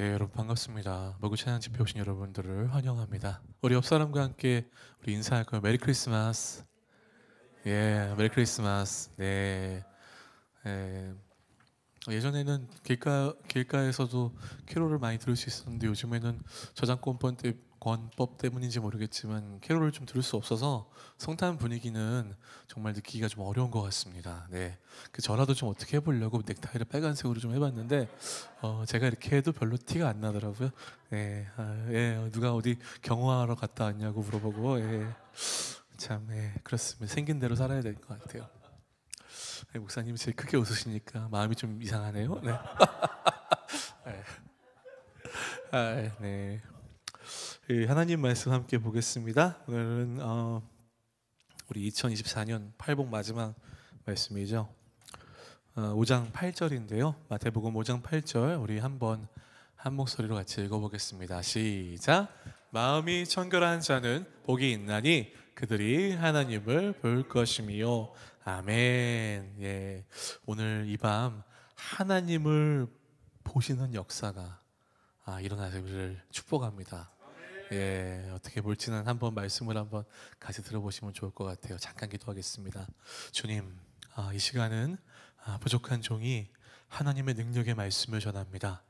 네, 여러분 반갑습니다. 먹을 찬양 집회 오신 여러분들을 환영합니다. 우리 옆 사람과 함께 우리 인사할 거예요. 메리 크리스마스. 예, 메리 크리스마스. 네. 예, 예전에는 길가에서도 캐롤을 많이 들을 수 있었는데 요즘에는 권법 때문인지 모르겠지만 캐롤을 좀 들을 수 없어서 성탄 분위기는 정말 느끼기가 좀 어려운 것 같습니다. 네, 그 저라도 좀 어떻게 해보려고 넥타이를 빨간색으로 좀 해봤는데 제가 이렇게 해도 별로 티가 안 나더라고요. 네, 예, 누가 어디 경호하러 갔다 왔냐고 물어보고 참, 그렇습니다. 생긴 대로 살아야 될 것 같아요. 네, 목사님이 제일 크게 웃으시니까 마음이 좀 이상하네요. 네. 네. 네. 하나님 말씀 함께 보겠습니다. 오늘은 우리 2024년 팔복 마지막 말씀이죠. 5장 8절인데요. 마태복음 5장 8절 우리 한번 한 목소리로 같이 읽어보겠습니다. 시작. 마음이 청결한 자는 복이 있나니 그들이 하나님을 볼 것이미요. 아멘. 예, 오늘 이 밤 하나님을 보시는 역사가 일어나기를 축복합니다. 예, 어떻게 볼지는 한번 말씀을 한번 같이 들어보시면 좋을 것 같아요. 잠깐 기도하겠습니다. 주님, 이 시간은 부족한 종이 하나님의 능력의 말씀을 전합니다.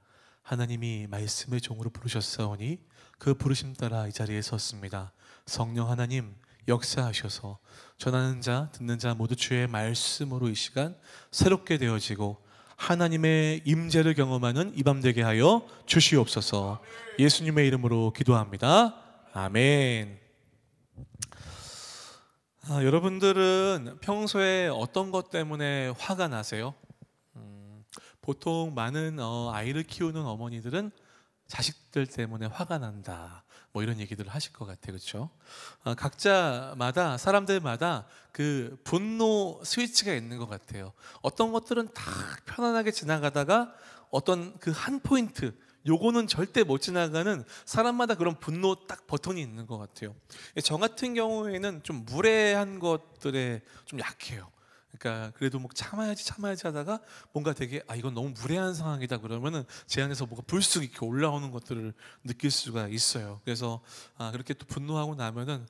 하나님이 말씀의 종으로 부르셨사오니 그 부르심 따라 이 자리에 섰습니다. 성령 하나님 역사하셔서 전하는 자 듣는 자 모두 주의 말씀으로 이 시간 새롭게 되어지고 하나님의 임재를 경험하는 이 밤 되게 하여 주시옵소서. 예수님의 이름으로 기도합니다. 아멘. 여러분들은 평소에 어떤 것 때문에 화가 나세요? 보통 많은 아이를 키우는 어머니들은 자식들 때문에 화가 난다, 뭐 이런 얘기들을 하실 것 같아요. 그렇죠? 각자마다 사람들마다 그 분노 스위치가 있는 것 같아요. 어떤 것들은 다 편안하게 지나가다가 어떤 그 한 포인트, 요거는 절대 못 지나가는 사람마다 그런 분노 딱 버튼이 있는 것 같아요. 저 같은 경우에는 좀 무례한 것들에 좀 약해요. 그러니까 그래도 뭐 참아야지 하다가 뭔가 되게 이건 너무 무례한 상황이다 그러면은 제 안에서 뭔가 불쑥 이렇게 올라오는 것들을 느낄 수가 있어요. 그래서 그렇게 또 분노하고 나면은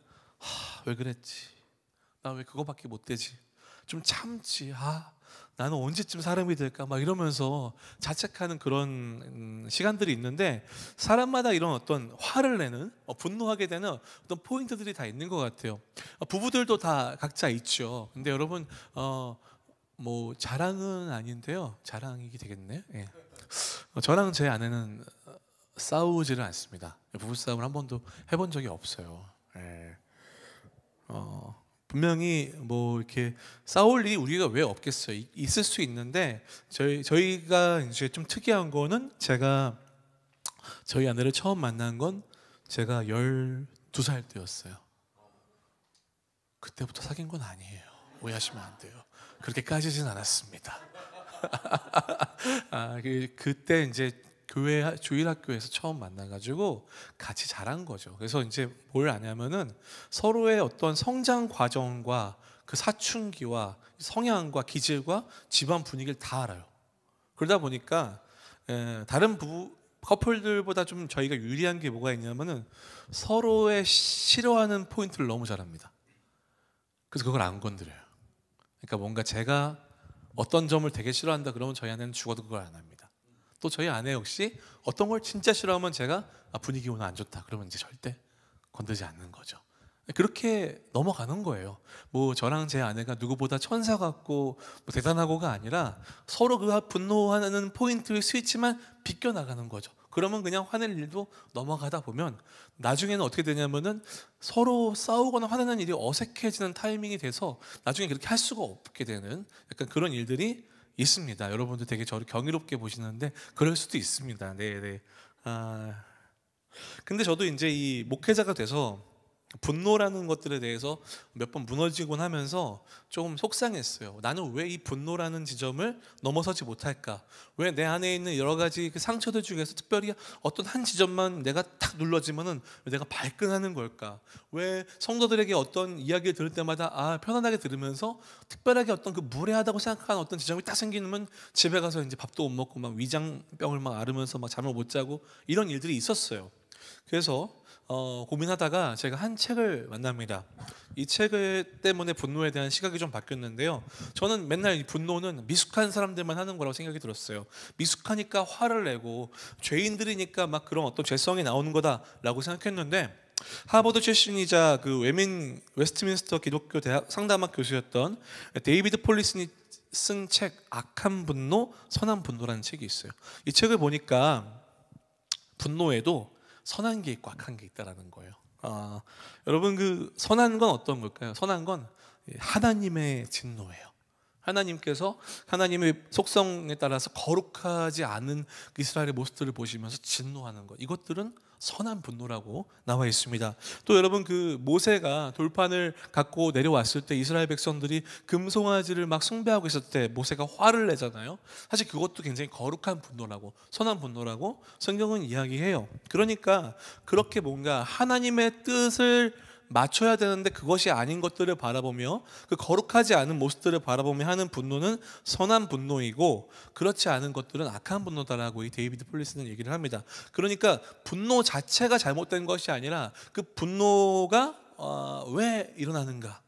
왜 그랬지? 나 왜 그거밖에 못 되지? 좀 참지. 나는 언제쯤 사람이 될까? 막 이러면서 자책하는 그런 시간들이 있는데, 사람마다 이런 어떤 화를 내는 분노하게 되는 어떤 포인트들이 다 있는 것 같아요. 부부들도 다 각자 있죠. 근데 여러분 뭐 자랑은 아닌데요. 자랑이 되겠네. 예. 저랑 제 아내는 싸우지를 않습니다. 부부 싸움을 한 번도 해본 적이 없어요. 예. 분명히 뭐 이렇게 싸울 일이 우리가 왜 없겠어요. 있을 수 있는데 저희가 이제 좀 특이한 거는, 제가 저희 아내를 처음 만난 건 제가 12살 때였어요. 그때부터 사귄 건 아니에요. 오해하시면 안 돼요. 그렇게 까지진 않았습니다. 그때 이제 주일학교에서 처음 만나가지고 같이 자란 거죠. 그래서 이제 뭘 아냐면은 서로의 어떤 성장 과정과 그 사춘기와 성향과 기질과 집안 분위기를 다 알아요. 그러다 보니까 다른 부부 커플들보다 좀 저희가 유리한 게 뭐가 있냐면은 서로의 싫어하는 포인트를 너무 잘 압니다. 그래서 그걸 안 건드려요. 그러니까 뭔가 제가 어떤 점을 되게 싫어한다 그러면 저희 아내는 죽어도 그걸 안 합니다. 또 저희 아내 역시 어떤 걸 진짜 싫어하면 제가 분위기 오늘 안 좋다 그러면 이제 절대 건들지 않는 거죠. 그렇게 넘어가는 거예요. 뭐 저랑 제 아내가 누구보다 천사 같고 뭐 대단하고가 아니라 서로 그 분노하는 포인트의 스위치만 비껴 나가는 거죠. 그러면 그냥 화낼 일도 넘어가다 보면 나중에는 어떻게 되냐면은 서로 싸우거나 화내는 일이 어색해지는 타이밍이 돼서 나중에 그렇게 할 수가 없게 되는 약간 그런 일들이 있습니다. 여러분들 되게 저를 경이롭게 보시는데 그럴 수도 있습니다. 네, 네. 근데 저도 이제 이 목회자가 돼서 분노라는 것들에 대해서 몇 번 무너지곤 하면서 조금 속상했어요. 나는 왜 이 분노라는 지점을 넘어서지 못할까? 왜 내 안에 있는 여러 가지 그 상처들 중에서 특별히 어떤 한 지점만 내가 탁 눌러지면은 왜 내가 발끈하는 걸까? 왜 성도들에게 어떤 이야기를 들을 때마다 편안하게 들으면서 특별하게 어떤 그 무례하다고 생각하는 어떤 지점이 딱 생기면 집에 가서 이제 밥도 못 먹고 막 위장병을 막 앓으면서 막 잠을 못 자고 이런 일들이 있었어요. 그래서 고민하다가 제가 한 책을 만납니다. 이 책 때문에 분노에 대한 시각이 좀 바뀌었는데요. 저는 맨날 이 분노는 미숙한 사람들만 하는 거라고 생각이 들었어요. 미숙하니까 화를 내고 죄인들이니까 막 그런 어떤 죄성이 나오는 거다라고 생각했는데, 하버드 출신이자 그 외민 웨스트민스터 기독교 대학 상담학 교수였던 데이비드 폴리슨이 쓴 책 악한 분노, 선한 분노라는 책이 있어요. 이 책을 보니까 분노에도 선한 게 있고 악한 게 있다라는 거예요. 여러분, 그 선한 건 어떤 걸까요? 선한 건 하나님의 진노예요. 하나님께서 하나님의 속성에 따라서 거룩하지 않은 이스라엘의 모습들을 보시면서 진노하는 것, 이것들은 선한 분노라고 나와 있습니다. 또 여러분, 그 모세가 돌판을 갖고 내려왔을 때 이스라엘 백성들이 금송아지를 막 숭배하고 있을 때 모세가 화를 내잖아요. 사실 그것도 굉장히 거룩한 분노라고, 선한 분노라고 성경은 이야기해요. 그러니까 그렇게 뭔가 하나님의 뜻을 맞춰야 되는데 그것이 아닌 것들을 바라보며 그 거룩하지 않은 모습들을 바라보며 하는 분노는 선한 분노이고, 그렇지 않은 것들은 악한 분노다라고 이 데이비드 폴리스는 얘기를 합니다. 그러니까 분노 자체가 잘못된 것이 아니라 그 분노가 왜 일어나는가,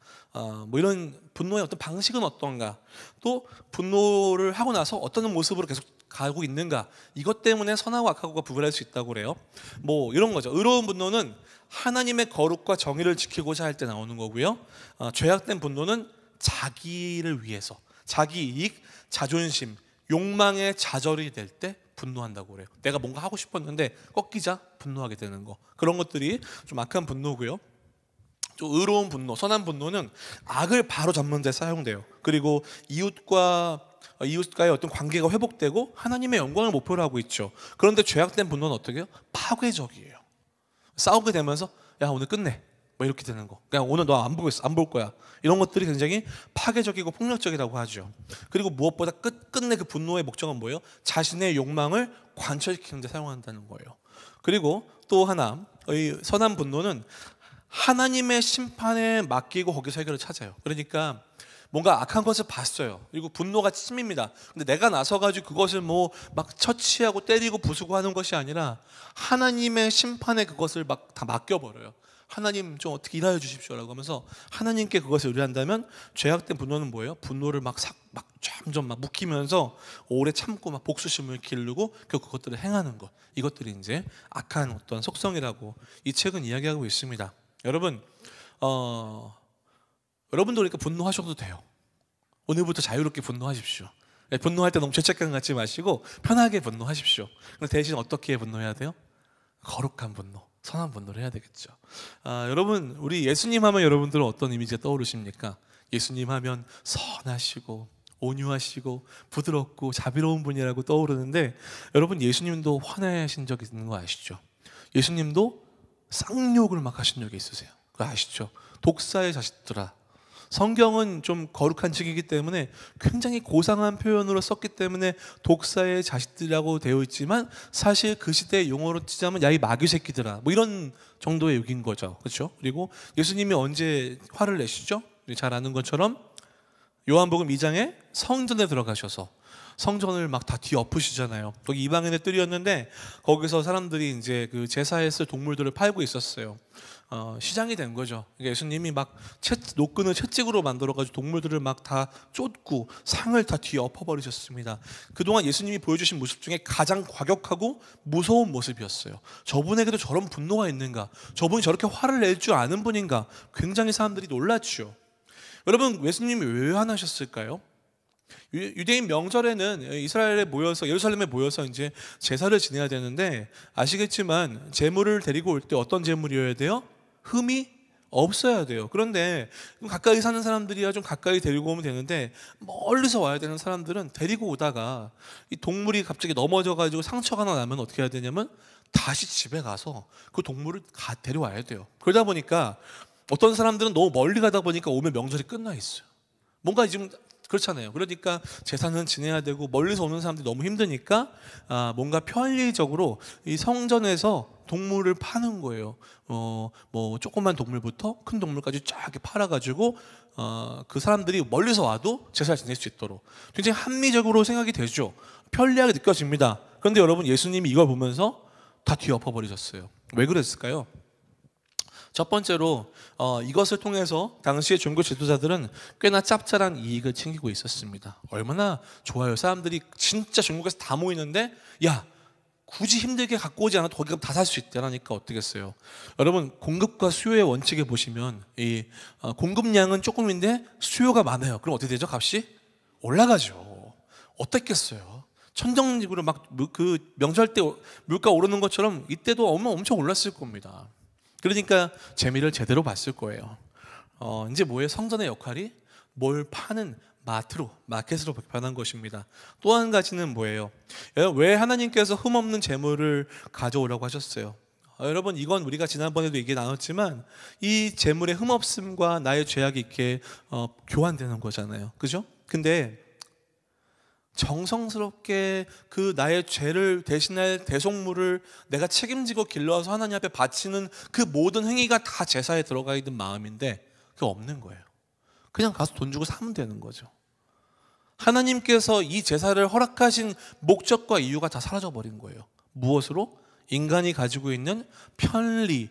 뭐 이런 분노의 어떤 방식은 어떤가, 또 분노를 하고 나서 어떤 모습으로 계속 가고 있는가, 이것 때문에 선하고 악하고가 구분할 수 있다고 그래요. 뭐 이런 거죠. 의로운 분노는 하나님의 거룩과 정의를 지키고자 할 때 나오는 거고요. 죄악된 분노는 자기를 위해서, 자기 이익, 자존심, 욕망의 좌절이 될 때 분노한다고 그래요. 내가 뭔가 하고 싶었는데 꺾이자 분노하게 되는 거, 그런 것들이 좀 악한 분노고요. 또 의로운 분노, 선한 분노는 악을 바로 잡는 데 사용돼요. 그리고 이웃과의 어떤 관계가 회복되고 하나님의 영광을 목표로 하고 있죠. 그런데 죄악된 분노는 어떻게 해요? 파괴적이에요. 싸우게 되면서 야, 오늘 끝내, 뭐 이렇게 되는 거, 그냥 오늘 너 안 보겠어, 안 볼 거야, 이런 것들이 굉장히 파괴적이고 폭력적이라고 하죠. 그리고 무엇보다 끝내 그 분노의 목적은 뭐예요? 자신의 욕망을 관철시키는 데 사용한다는 거예요. 그리고 또 하나, 이 선한 분노는 하나님의 심판에 맡기고 거기서 해결을 찾아요. 그러니까 뭔가 악한 것을 봤어요. 그리고 분노가 치밉니다. 근데 내가 나서가지고 그것을 뭐 막 처치하고 때리고 부수고 하는 것이 아니라 하나님의 심판에 그것을 막 다 맡겨버려요. 하나님 좀 어떻게 일하여 주십시오라고 하면서 하나님께 그것을 의뢰한다면, 죄악된 분노는 뭐예요? 분노를 막 점점 막 묵히면서 오래 참고 막 복수심을 기르고 결국 그것들을 행하는 것, 이것들이 이제 악한 어떤 속성이라고 이 책은 이야기하고 있습니다. 여러분, 여러분도 그러니까 분노하셔도 돼요. 오늘부터 자유롭게 분노하십시오. 분노할 때 너무 죄책감 갖지 마시고 편하게 분노하십시오. 근데 대신 어떻게 분노해야 돼요? 거룩한 분노, 선한 분노를 해야 되겠죠. 여러분, 우리 예수님 하면 여러분들은 어떤 이미지가 떠오르십니까? 예수님 하면 선하시고 온유하시고 부드럽고 자비로운 분이라고 떠오르는데, 여러분, 예수님도 화내신 적 있는 거 아시죠? 예수님도 쌍욕을 막 하신 적이 있으세요. 그거 아시죠? 독사의 자식들아. 성경은 좀 거룩한 책이기 때문에 굉장히 고상한 표현으로 썼기 때문에 독사의 자식들이라고 되어 있지만, 사실 그 시대의 용어로 치자면 야, 이 마귀 새끼들아, 뭐 이런 정도의 욕인 거죠. 그렇죠? 그리고 예수님이 언제 화를 내시죠? 잘 아는 것처럼 요한복음 2장에 성전에 들어가셔서 성전을 막 다 뒤엎으시잖아요. 거기 이방인의 뜰이었는데 거기서 사람들이 이제 그 제사에 쓸 동물들을 팔고 있었어요. 시장이 된 거죠. 그러니까 예수님이 막 노끈을 채찍으로 만들어가지고 동물들을 막 다 쫓고 상을 다 뒤엎어 버리셨습니다. 그동안 예수님이 보여주신 모습 중에 가장 과격하고 무서운 모습이었어요. 저분에게도 저런 분노가 있는가? 저분이 저렇게 화를 낼 줄 아는 분인가? 굉장히 사람들이 놀랐죠. 여러분, 예수님이 왜 화나셨을까요? 유대인 명절에는 이스라엘에 모여서, 예루살렘에 모여서 이제 제사를 지내야 되는데, 아시겠지만 제물을 데리고 올 때 어떤 제물이어야 돼요? 흠이 없어야 돼요. 그런데 가까이 사는 사람들이야 좀 가까이 데리고 오면 되는데 멀리서 와야 되는 사람들은 데리고 오다가 이 동물이 갑자기 넘어져가지고 상처가 하나 나면 어떻게 해야 되냐면 다시 집에 가서 그 동물을 데려와야 돼요. 그러다 보니까 어떤 사람들은 너무 멀리 가다 보니까 오면 명절이 끝나 있어요. 뭔가 지금 그렇잖아요. 그러니까 제사는 지내야 되고 멀리서 오는 사람들이 너무 힘드니까 뭔가 편리적으로 이 성전에서 동물을 파는 거예요. 뭐 조그만 동물부터 큰 동물까지 쫙 이렇게 팔아가지고 그 사람들이 멀리서 와도 제사를 지낼 수 있도록 굉장히 합리적으로 생각이 되죠. 편리하게 느껴집니다. 그런데 여러분 예수님이 이걸 보면서 다 뒤엎어 버리셨어요. 왜 그랬을까요? 첫 번째로 이것을 통해서 당시의 종교 지도자들은 꽤나 짭짤한 이익을 챙기고 있었습니다. 얼마나 좋아요. 사람들이 진짜 전국에서 다 모이는데 야 굳이 힘들게 갖고 오지 않아도 거기가 다 살 수 있다라니까 어떻겠어요. 여러분 공급과 수요의 원칙에 보시면 이 공급량은 조금인데 수요가 많아요. 그럼 어떻게 되죠? 값이 올라가죠. 어떻겠어요? 천정식으로 막 그 명절 때 물가 오르는 것처럼 이때도 엄청 올랐을 겁니다. 그러니까 재미를 제대로 봤을 거예요. 이제 뭐예요? 성전의 역할이 뭘 파는 마켓으로 변한 것입니다. 또 한 가지는 뭐예요? 왜 하나님께서 흠없는 재물을 가져오라고 하셨어요? 여러분 이건 우리가 지난번에도 얘기 나눴지만 이 재물의 흠없음과 나의 죄악이 이렇게 교환되는 거잖아요. 그죠? 근데 정성스럽게 그 나의 죄를 대신할 대속물을 내가 책임지고 길러서 하나님 앞에 바치는 그 모든 행위가 다 제사에 들어가 있는 마음인데 그게 없는 거예요. 그냥 가서 돈 주고 사면 되는 거죠. 하나님께서 이 제사를 허락하신 목적과 이유가 다 사라져버린 거예요. 무엇으로? 인간이 가지고 있는 편의,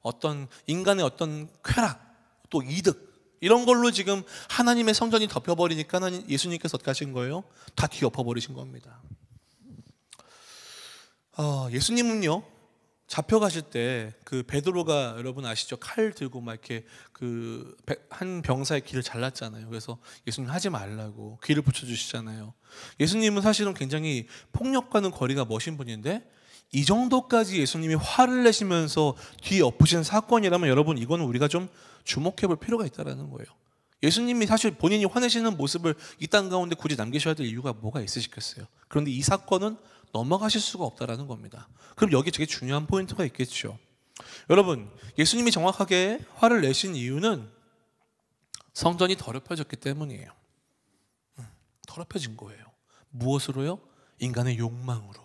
어떤 인간의 어떤 쾌락, 또 이득 이런 걸로 지금 하나님의 성전이 덮여버리니까 예수님께서 어떻게 하신 거예요? 다 뒤엎어버리신 겁니다. 예수님은요 잡혀가실 때 그 베드로가 여러분 아시죠? 칼 들고 막 이렇게 그 한 병사의 귀를 잘랐잖아요. 그래서 예수님 하지 말라고 귀를 붙여주시잖아요. 예수님은 사실은 굉장히 폭력과는 거리가 머신 분인데 이 정도까지 예수님이 화를 내시면서 뒤엎으신 사건이라면 여러분 이거는 우리가 좀 주목해 볼 필요가 있다는 거예요. 예수님이 사실 본인이 화내시는 모습을 이 땅 가운데 굳이 남기셔야 될 이유가 뭐가 있으시겠어요? 그런데 이 사건은 넘어가실 수가 없다는 겁니다. 그럼 여기 되게 중요한 포인트가 있겠죠. 여러분 예수님이 정확하게 화를 내신 이유는 성전이 더럽혀졌기 때문이에요. 더럽혀진 거예요. 무엇으로요? 인간의 욕망으로.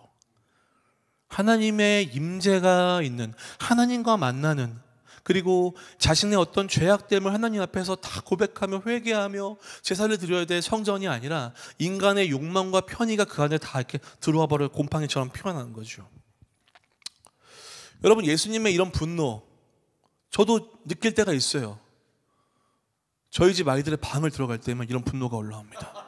하나님의 임재가 있는 하나님과 만나는 그리고 자신의 어떤 죄악됨을 하나님 앞에서 다 고백하며 회개하며 제사를 드려야 될 성전이 아니라 인간의 욕망과 편의가 그 안에 다 이렇게 들어와 버려 곰팡이처럼 피어나는 거죠. 여러분 예수님의 이런 분노 저도 느낄 때가 있어요. 저희 집 아이들의 방을 들어갈 때면 이런 분노가 올라옵니다.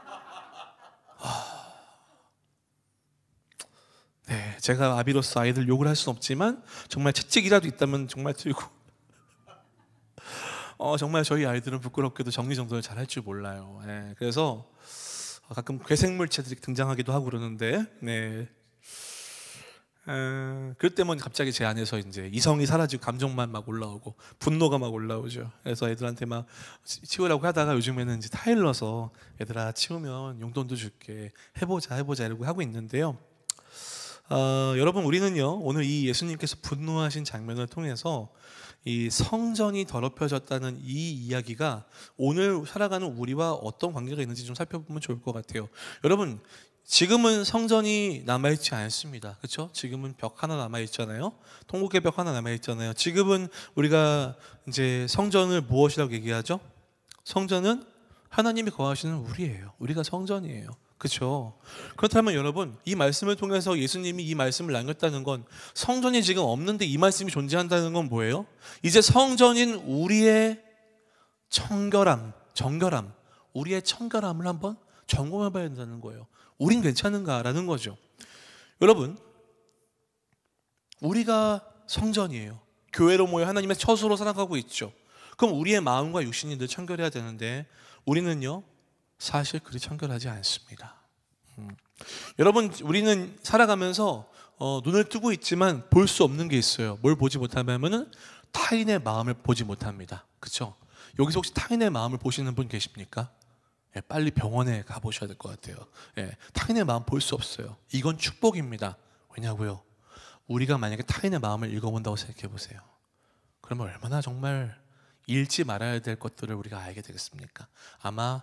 네, 제가 아비로서 아이들 욕을 할 수는 없지만 정말 채찍이라도 있다면 정말 들고 정말 저희 아이들은 부끄럽게도 정리정돈을 잘 할 줄 몰라요. 네, 그래서 가끔 괴생물체들이 등장하기도 하고 그러는데 네. 그럴 때면 갑자기 제 안에서 이제 이성이 사라지고 감정만 막 올라오고 분노가 막 올라오죠. 그래서 애들한테 막 치우라고 하다가 요즘에는 이제 타일러서 애들아 치우면 용돈도 줄게 해보자 이러고 하고 있는데요. 여러분 우리는요 오늘 이 예수님께서 분노하신 장면을 통해서 이 성전이 더럽혀졌다는 이 이야기가 오늘 살아가는 우리와 어떤 관계가 있는지 좀 살펴보면 좋을 것 같아요. 여러분 지금은 성전이 남아있지 않습니다. 그렇죠? 지금은 벽 하나 남아있잖아요. 통곡의 벽 하나 남아있잖아요. 지금은 우리가 이제 성전을 무엇이라고 얘기하죠? 성전은 하나님이 거하시는 우리예요. 우리가 성전이에요. 그렇죠? 그렇다면 여러분 이 말씀을 통해서 예수님이 이 말씀을 남겼다는 건 성전이 지금 없는데 이 말씀이 존재한다는 건 뭐예요? 이제 성전인 우리의 정결함 우리의 청결함을 한번 점검해 봐야 된다는 거예요. 우린 괜찮은가라는 거죠. 여러분 우리가 성전이에요. 교회로 모여 하나님의 처소로 살아가고 있죠. 그럼 우리의 마음과 육신이 늘 청결해야 되는데 우리는요 사실 그리 청결하지 않습니다. 여러분 우리는 살아가면서 눈을 뜨고 있지만 볼 수 없는 게 있어요. 뭘 보지 못하면은 타인의 마음을 보지 못합니다. 그렇죠? 여기서 혹시 타인의 마음을 보시는 분 계십니까? 예, 빨리 병원에 가보셔야 될 것 같아요. 예, 타인의 마음 볼 수 없어요. 이건 축복입니다. 왜냐고요? 우리가 만약에 타인의 마음을 읽어본다고 생각해 보세요. 그러면 얼마나 정말 읽지 말아야 될 것들을 우리가 알게 되겠습니까? 아마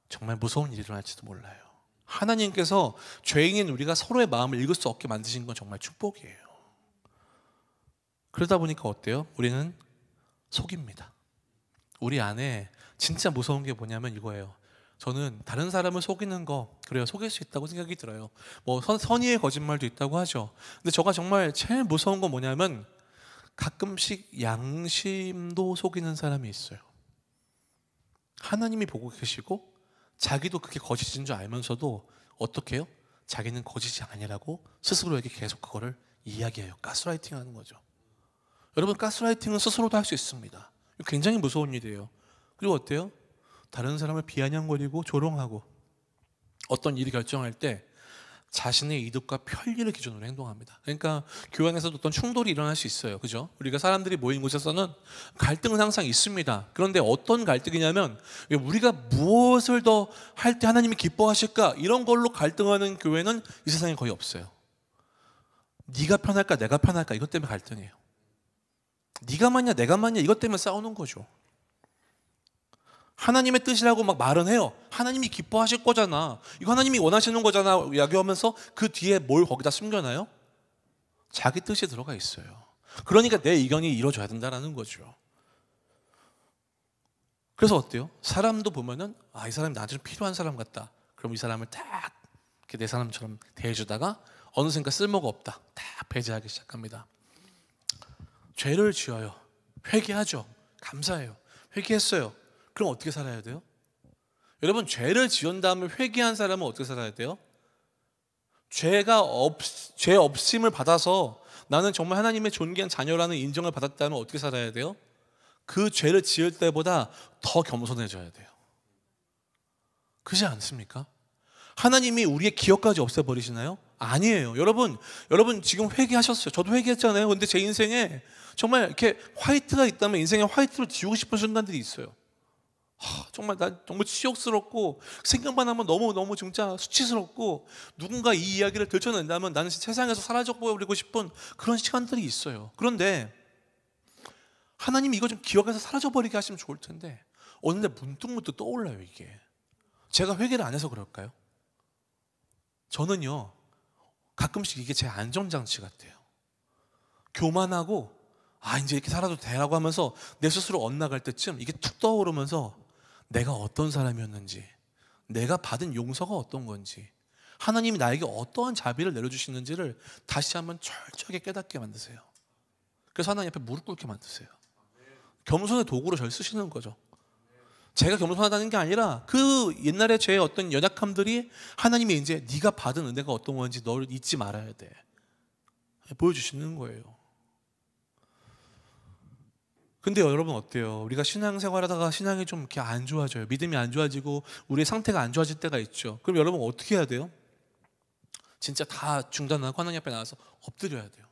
정말 무서운 일이 일어날지도 몰라요. 하나님께서 죄인인 우리가 서로의 마음을 읽을 수 없게 만드신 건 정말 축복이에요. 그러다 보니까 어때요? 우리는 속입니다. 우리 안에 진짜 무서운 게 뭐냐면 이거예요. 저는 다른 사람을 속이는 거, 그래요, 속일 수 있다고 생각이 들어요. 뭐 선의의 거짓말도 있다고 하죠. 근데 저가 정말 제일 무서운 건 뭐냐면 가끔씩 양심도 속이는 사람이 있어요. 하나님이 보고 계시고 자기도 그게 거짓인 줄 알면서도 어떻게 해요? 자기는 거짓이 아니라고 스스로에게 계속 그거를 이야기해요. 가스라이팅 하는 거죠. 여러분, 가스라이팅은 스스로도 할 수 있습니다. 굉장히 무서운 일이에요. 그리고 어때요? 다른 사람을 비아냥거리고 조롱하고 어떤 일을 결정할 때 자신의 이득과 편리를 기준으로 행동합니다. 그러니까 교회 안에서도 어떤 충돌이 일어날 수 있어요. 그죠? 우리가 사람들이 모인 곳에서는 갈등은 항상 있습니다. 그런데 어떤 갈등이냐면 우리가 무엇을 더 할 때 하나님이 기뻐하실까? 이런 걸로 갈등하는 교회는 이 세상에 거의 없어요. 네가 편할까? 내가 편할까? 이것 때문에 갈등해요. 네가 맞냐? 내가 맞냐? 이것 때문에 싸우는 거죠. 하나님의 뜻이라고 막 말은 해요. 하나님이 기뻐하실 거잖아. 이거 하나님이 원하시는 거잖아. 이야기하면서 그 뒤에 뭘 거기다 숨겨놔요? 자기 뜻이 들어가 있어요. 그러니까 내 의견이 이루어져야 된다는 거죠. 그래서 어때요? 사람도 보면은 이 사람이 나한테 좀 필요한 사람 같다. 그럼 이 사람을 딱 이렇게 내 사람처럼 대해주다가 어느샌가 쓸모가 없다. 딱 배제하기 시작합니다. 죄를 지어요. 회개하죠. 감사해요. 회개했어요. 그럼 어떻게 살아야 돼요? 여러분, 죄를 지은 다음에 회개한 사람은 어떻게 살아야 돼요? 죄 없음을 받아서 나는 정말 하나님의 존귀한 자녀라는 인정을 받았다면 어떻게 살아야 돼요? 그 죄를 지을 때보다 더 겸손해져야 돼요. 그렇지 않습니까? 하나님이 우리의 기억까지 없애버리시나요? 아니에요. 여러분 지금 회개하셨어요. 저도 회개했잖아요. 근데 제 인생에 정말 이렇게 화이트가 있다면 인생에 화이트로 지우고 싶은 순간들이 있어요. 정말 난 정말 치욕스럽고 생각만 하면 너무 진짜 수치스럽고 누군가 이 이야기를 들춰낸다면 나는 세상에서 사라져버리고 싶은 그런 시간들이 있어요. 그런데 하나님이 이거 좀 기억해서 사라져버리게 하시면 좋을 텐데 어느 날 문득 떠올라요. 이게 제가 회개를 안 해서 그럴까요? 저는요 가끔씩 이게 제 안전장치 같아요. 교만하고 이제 이렇게 살아도 되라고 하면서 내 스스로 엇나갈 때쯤 이게 툭 떠오르면서 내가 어떤 사람이었는지, 내가 받은 용서가 어떤 건지, 하나님이 나에게 어떠한 자비를 내려주시는지를 다시 한번 철저하게 깨닫게 만드세요. 그래서 하나님 앞에 무릎 꿇게 만드세요. 겸손의 도구로 저를 쓰시는 거죠. 제가 겸손하다는 게 아니라 그 옛날에 제 어떤 연약함들이 하나님이 이제 네가 받은 은혜가 어떤 건지 너를 잊지 말아야 돼 보여주시는 거예요. 근데 여러분 어때요? 우리가 신앙생활하다가 신앙이 좀 이렇게 안 좋아져요. 믿음이 안 좋아지고 우리의 상태가 안 좋아질 때가 있죠. 그럼 여러분 어떻게 해야 돼요? 진짜 다 중단하고 하나님 앞에 나와서 엎드려야 돼요.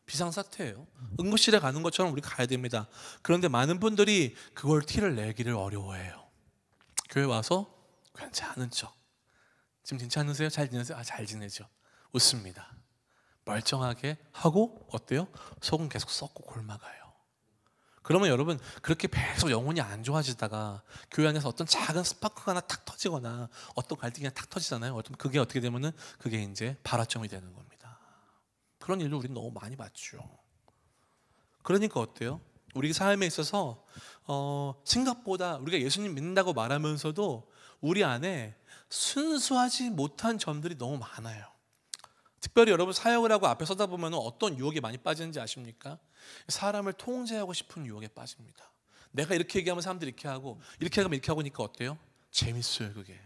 비상사태예요. 응급실에 가는 것처럼 우리 가야 됩니다. 그런데 많은 분들이 그걸 티를 내기를 어려워해요. 교회 와서 괜찮은 척. 지금 괜찮으세요? 잘 지내세요? 잘 지내죠. 웃습니다. 멀쩡하게 하고 어때요? 속은 계속 썩고 골마가요. 그러면 여러분 그렇게 계속 영혼이 안 좋아지다가 교회 안에서 어떤 작은 스파크가 하나 탁 터지거나 어떤 갈등이 하나 탁 터지잖아요. 그게 어떻게 되면은 그게 이제 발화점이 되는 겁니다. 그런 일을 우리는 너무 많이 봤죠. 그러니까 어때요? 우리 삶에 있어서 생각보다 우리가 예수님 믿는다고 말하면서도 우리 안에 순수하지 못한 점들이 너무 많아요. 특별히 여러분 사역을 하고 앞에 서다 보면 어떤 유혹에 많이 빠지는지 아십니까? 사람을 통제하고 싶은 유혹에 빠집니다. 내가 이렇게 얘기하면 사람들이 이렇게 하고 이렇게 하면 이렇게 하니까 어때요? 재밌어요. 그게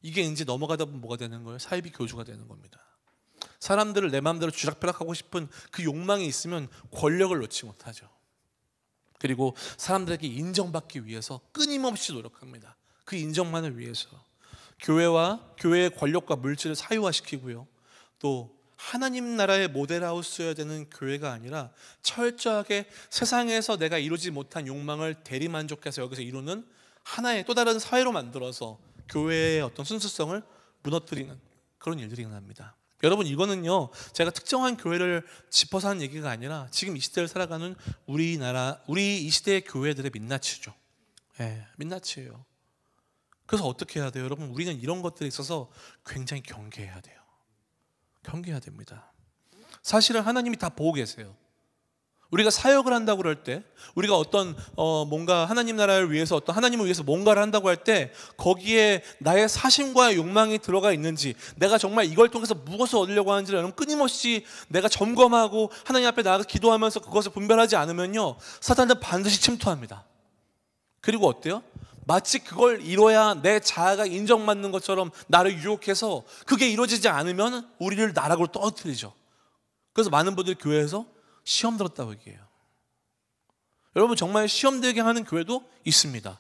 이게 이제 넘어가다 보면 뭐가 되는 거예요? 사이비 교주가 되는 겁니다. 사람들을 내 마음대로 쥐락펴락하고 싶은 그 욕망이 있으면 권력을 놓지 못하죠. 그리고 사람들에게 인정받기 위해서 끊임없이 노력합니다. 그 인정만을 위해서 교회와 교회의 권력과 물질을 사유화시키고요. 또 하나님 나라의 모델하우스여야 되는 교회가 아니라 철저하게 세상에서 내가 이루지 못한 욕망을 대리만족해서 여기서 이루는 하나의 또 다른 사회로 만들어서 교회의 어떤 순수성을 무너뜨리는 그런 일들이 일어납니다. 여러분, 이거는요 제가 특정한 교회를 짚어서 하는 얘기가 아니라 지금 이 시대를 살아가는 우리 이 시대의 교회들의 민낯이죠. 민낯이에요. 그래서 어떻게 해야 돼요? 여러분, 우리는 이런 것들에 있어서 굉장히 경계해야 돼요. 경계해야 됩니다. 사실은 하나님이 다 보고 계세요. 우리가 사역을 한다고 그럴 때, 우리가 어떤 뭔가 하나님 나라를 위해서 어떤 하나님을 위해서 뭔가를 한다고 할 때 거기에 나의 사심과 욕망이 들어가 있는지, 내가 정말 이걸 통해서 무엇을 얻으려고 하는지를 여러분 끊임없이 내가 점검하고 하나님 앞에 나아가 기도하면서 그것을 분별하지 않으면요 사탄은 반드시 침투합니다. 그리고 어때요? 마치 그걸 이뤄야 내 자아가 인정받는 것처럼 나를 유혹해서 그게 이루어지지 않으면 우리를 나락으로 떨어뜨리죠. 그래서 많은 분들이 교회에서 시험 들었다고 얘기해요. 여러분, 정말 시험 들게 하는 교회도 있습니다.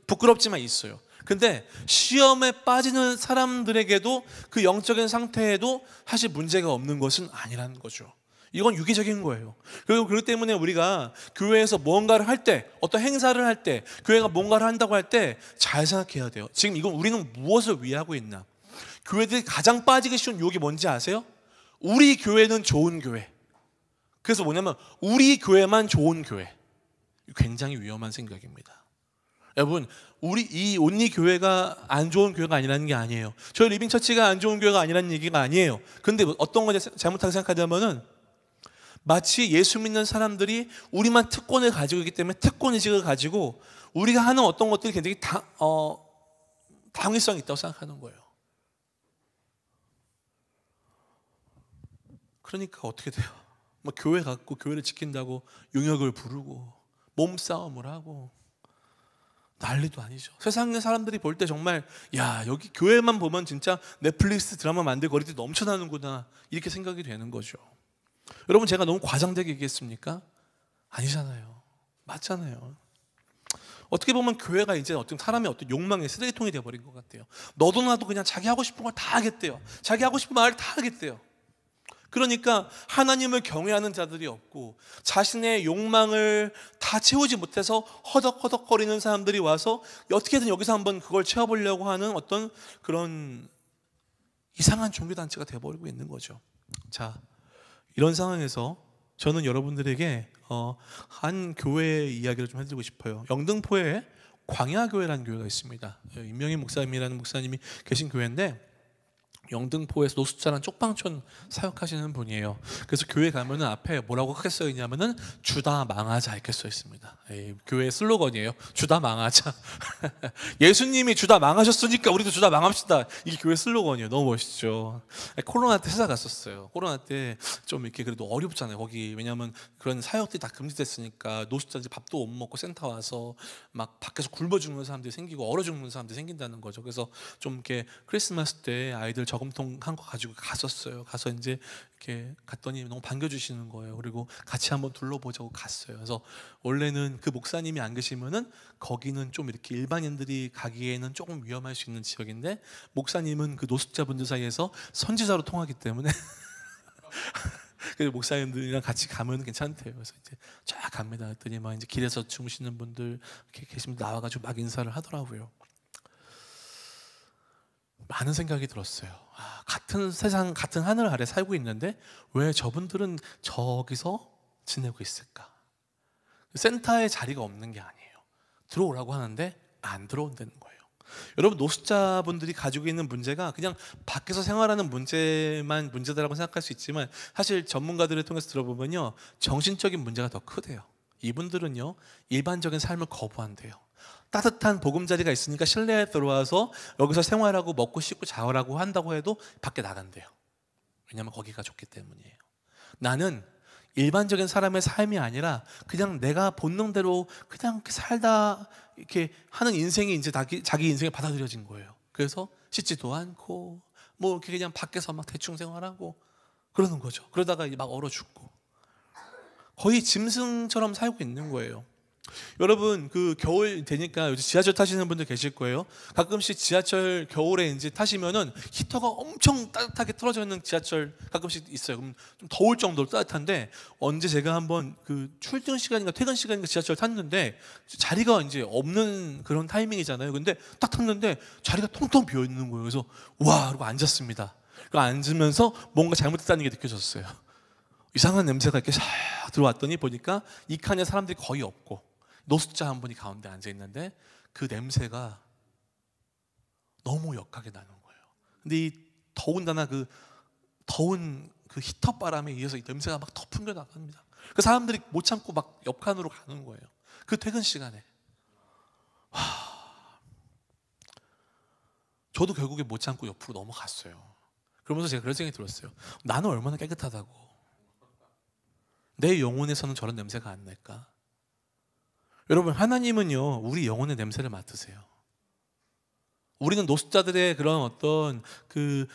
부끄럽지만 있어요. 근데 시험에 빠지는 사람들에게도 그 영적인 상태에도 사실 문제가 없는 것은 아니라는 거죠. 이건 유기적인 거예요. 그리고 그렇기 때문에 우리가 교회에서 뭔가를 할 때, 어떤 행사를 할 때, 교회가 뭔가를 한다고 할 때 잘 생각해야 돼요. 지금 이건 우리는 무엇을 위하고 있나? 교회들이 가장 빠지기 쉬운 유혹이 뭔지 아세요? 우리 교회는 좋은 교회. 그래서 뭐냐면 우리 교회만 좋은 교회. 굉장히 위험한 생각입니다. 여러분, 우리 이 온리 교회가 안 좋은 교회가 아니라는 게 아니에요. 저희 리빙처치가 안 좋은 교회가 아니라는 얘기가 아니에요. 근데 어떤 걸 잘못하게 생각하자면은 마치 예수 믿는 사람들이 우리만 특권을 가지고 있기 때문에 특권의식을 가지고 우리가 하는 어떤 것들이 굉장히 당위성이 있다고 생각하는 거예요. 그러니까 어떻게 돼요? 뭐 교회 갖고 교회를 지킨다고 용역을 부르고 몸싸움을 하고 난리도 아니죠. 세상의 사람들이 볼 때 정말 야, 여기 교회만 보면 진짜 넷플릭스 드라마 만들 거리들이 넘쳐나는구나 이렇게 생각이 되는 거죠. 여러분, 제가 너무 과장되게 얘기했습니까? 아니잖아요. 맞잖아요. 어떻게 보면 교회가 이제 어떤 사람의 어떤 욕망의 쓰레기통이 되어버린 것 같아요. 너도 나도 그냥 자기 하고 싶은 걸 다 하겠대요. 자기 하고 싶은 말을 다 하겠대요. 그러니까 하나님을 경외하는 자들이 없고 자신의 욕망을 다 채우지 못해서 허덕허덕거리는 사람들이 와서 어떻게든 여기서 한번 그걸 채워보려고 하는 어떤 그런 이상한 종교단체가 되어버리고 있는 거죠. 자, 이런 상황에서 저는 여러분들에게 한 교회의 이야기를 좀 해드리고 싶어요. 영등포에 광야교회라는 교회가 있습니다. 임명희 목사님이라는 목사님이 계신 교회인데 영등포에서 노숙자란 쪽방촌 사역하시는 분이에요. 그래서 교회 가면은 앞에 뭐라고 크게 써 있냐면은 주다 망하자 이렇게 써 있습니다. 교회 슬로건이에요. 주다 망하자. 예수님이 주다 망하셨으니까 우리도 주다 망합시다. 이게 교회 슬로건이에요. 너무 멋있죠. 코로나 때 회사 갔었어요. 코로나 때 좀 이렇게 그래도 어렵잖아요. 거기 왜냐하면 그런 사역들이 다 금지됐으니까 노숙자들 밥도 못 먹고 센터 와서 막 밖에서 굶어 죽는 사람들이 생기고 얼어 죽는 사람들이 생긴다는 거죠. 그래서 좀 이렇게 크리스마스 때 아이들 저금통 한 거 가지고 갔었어요. 가서 이제 이렇게 갔더니 너무 반겨주시는 거예요. 그리고 같이 한번 둘러보자고 갔어요. 그래서 원래는 그 목사님이 안 계시면은 거기는 좀 이렇게 일반인들이 가기에는 조금 위험할 수 있는 지역인데 목사님은 그 노숙자분들 사이에서 선지자로 통하기 때문에 그래서 목사님들이랑 같이 가면 괜찮대요. 그래서 이제 쫙 갑니다. 그랬더니 막 이제 길에서 주무시는 분들 이렇게 계시면 나와가지고 막 인사를 하더라고요. 많은 생각이 들었어요. 같은 세상, 같은 하늘 아래 살고 있는데 왜 저분들은 저기서 지내고 있을까? 센터에 자리가 없는 게 아니에요. 들어오라고 하는데 안 들어온다는 거예요. 여러분, 노숙자분들이 가지고 있는 문제가 그냥 밖에서 생활하는 문제다라고 생각할 수 있지만 사실 전문가들을 통해서 들어보면요 정신적인 문제가 더 크대요. 이분들은요 일반적인 삶을 거부한대요. 따뜻한 보금자리가 있으니까 실내에 들어와서 여기서 생활하고 먹고 씻고 자라고 한다고 해도 밖에 나간대요. 왜냐하면 거기가 좋기 때문이에요. 나는 일반적인 사람의 삶이 아니라 그냥 내가 본능대로 그냥 살다 이렇게 하는 인생이 이제 자기 인생에 받아들여진 거예요. 그래서 씻지도 않고 뭐 이렇게 그냥 밖에서 막 대충 생활하고 그러는 거죠. 그러다가 막 얼어 죽고 거의 짐승처럼 살고 있는 거예요. 여러분 그 겨울 되니까 요즘 지하철 타시는 분들 계실 거예요. 가끔씩 지하철 겨울에 이제 타시면은 히터가 엄청 따뜻하게 틀어져 있는 지하철 가끔씩 있어요. 그럼 좀 더울 정도로 따뜻한데, 언제 제가 한번 그 출퇴근 시간인가 퇴근 시간인가 지하철 탔는데 자리가 이제 없는 그런 타이밍이잖아요. 근데 딱 탔는데 자리가 텅텅 비어 있는 거예요. 그래서 와, 그러고 앉았습니다. 그리고 앉으면서 뭔가 잘못됐다는 게 느껴졌어요. 이상한 냄새가 이렇게 싹 들어왔더니 보니까 이 칸에 사람들이 거의 없고 노숙자 한 분이 가운데 앉아 있는데 그 냄새가 너무 역하게 나는 거예요. 근데 이 더군다나 그 더운 그 히터 바람에 의해서 이 냄새가 막 더 풍겨 나갑니다. 그 사람들이 못 참고 막 옆 칸으로 가는 거예요. 그 퇴근 시간에. 저도 결국에 못 참고 옆으로 넘어갔어요. 그러면서 제가 그런 생각이 들었어요. 나는 얼마나 깨끗하다고. 내 영혼에서는 저런 냄새가 안 날까? 여러분, 하나님은요 우리 영혼의 냄새를 맡으세요. 우리는 노숙자들의 그런 어떤 그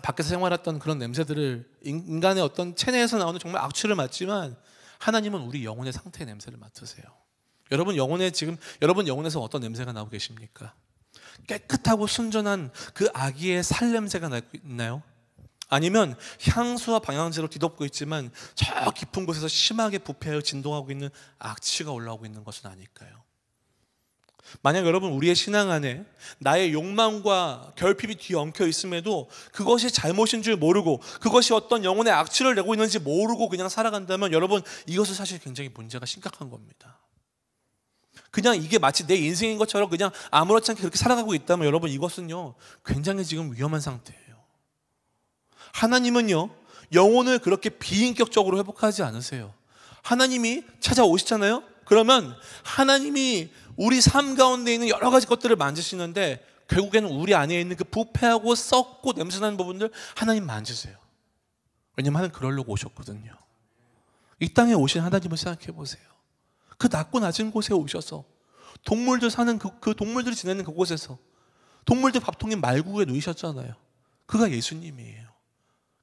밖에서 생활했던 그런 냄새들을, 인간의 어떤 체내에서 나오는 정말 악취를 맡지만, 하나님은 우리 영혼의 상태의 냄새를 맡으세요. 여러분 영혼에서 어떤 냄새가 나고 계십니까? 깨끗하고 순전한 그 아기의 살 냄새가 나고 있나요? 아니면 향수와 방향제로 뒤덮고 있지만 저 깊은 곳에서 심하게 부패하여 진동하고 있는 악취가 올라오고 있는 것은 아닐까요? 만약 여러분 우리의 신앙 안에 나의 욕망과 결핍이 뒤엉켜 있음에도 그것이 잘못인 줄 모르고 그것이 어떤 영혼의 악취를 내고 있는지 모르고 그냥 살아간다면, 여러분 이것은 사실 굉장히 문제가 심각한 겁니다. 그냥 이게 마치 내 인생인 것처럼 그냥 아무렇지 않게 그렇게 살아가고 있다면, 여러분 이것은요 굉장히 지금 위험한 상태예요. 하나님은요 영혼을 그렇게 비인격적으로 회복하지 않으세요. 하나님이 찾아오시잖아요. 그러면 하나님이 우리 삶 가운데 있는 여러 가지 것들을 만지시는데 결국에는 우리 안에 있는 그 부패하고 썩고 냄새나는 부분들 하나님 만지세요. 왜냐하면 하나님 그러려고 오셨거든요. 이 땅에 오신 하나님을 생각해 보세요. 그 낮고 낮은 곳에 오셔서 동물들 사는 그 동물들이 지내는 그곳에서 동물들 밥통에 말구에 누이셨잖아요. 그가 예수님이에요.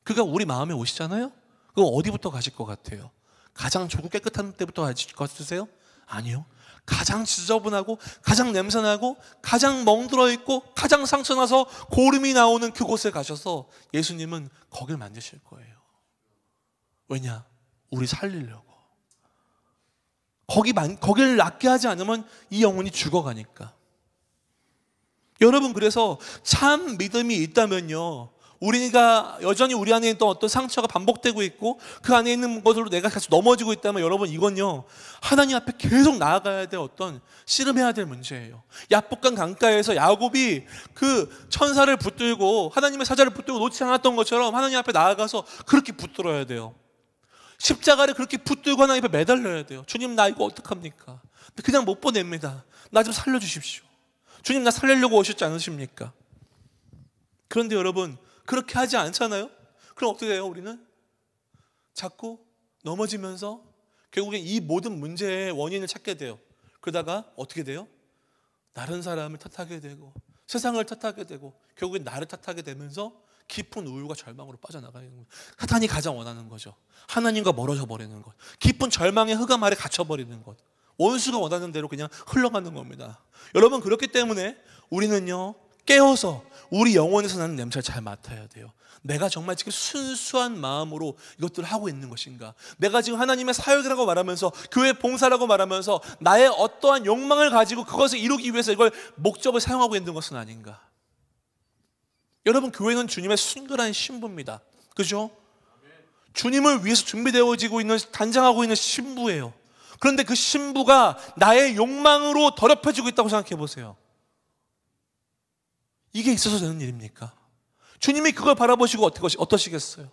그가 우리 마음에 오시잖아요. 그럼 어디부터 가실 것 같아요? 가장 좋고 깨끗한 데부터 가실 것 같으세요? 아니요. 가장 지저분하고 가장 냄새나고 가장 멍들어 있고 가장 상처나서 고름이 나오는 그곳에 가셔서 예수님은 거길 만드실 거예요. 왜냐? 우리 살리려고. 거기를 낫게 하지 않으면 이 영혼이 죽어가니까. 여러분, 그래서 참 믿음이 있다면요, 우리가 여전히 우리 안에 있던 어떤 상처가 반복되고 있고 그 안에 있는 것으로 내가 계속 넘어지고 있다면, 여러분 이건요 하나님 앞에 계속 나아가야 될 어떤 씨름해야 될 문제예요. 야복강 강가에서 야곱이 그 천사를 붙들고 하나님의 사자를 붙들고 놓지 않았던 것처럼 하나님 앞에 나아가서 그렇게 붙들어야 돼요. 십자가를 그렇게 붙들고 하나님 앞에 매달려야 돼요. 주님, 나 이거 어떡합니까? 그냥 못 보냅니다. 나 좀 살려주십시오. 주님, 나 살리려고 오셨지 않으십니까? 그런데 여러분 그렇게 하지 않잖아요? 그럼 어떻게 돼요? 우리는 자꾸 넘어지면서 결국엔 이 모든 문제의 원인을 찾게 돼요. 그러다가 어떻게 돼요? 다른 사람을 탓하게 되고 세상을 탓하게 되고 결국엔 나를 탓하게 되면서 깊은 우울과 절망으로 빠져나가는 거예요. 사탄이 가장 원하는 거죠. 하나님과 멀어져 버리는 것, 깊은 절망의 흑암 아래 갇혀버리는 것, 원수가 원하는 대로 그냥 흘러가는 겁니다. 여러분, 그렇기 때문에 우리는요 깨어서 우리 영혼에서 나는 냄새를 잘 맡아야 돼요. 내가 정말 지금 순수한 마음으로 이것들을 하고 있는 것인가? 내가 지금 하나님의 사역이라고 말하면서 교회 봉사라고 말하면서 나의 어떠한 욕망을 가지고 그것을 이루기 위해서 이걸 목적을 사용하고 있는 것은 아닌가? 여러분, 교회는 주님의 순결한 신부입니다. 그죠? 주님을 위해서 준비되어지고 있는, 단장하고 있는 신부예요. 그런데 그 신부가 나의 욕망으로 더럽혀지고 있다고 생각해 보세요. 이게 있어서 되는 일입니까? 주님이 그걸 바라보시고 어떠시겠어요?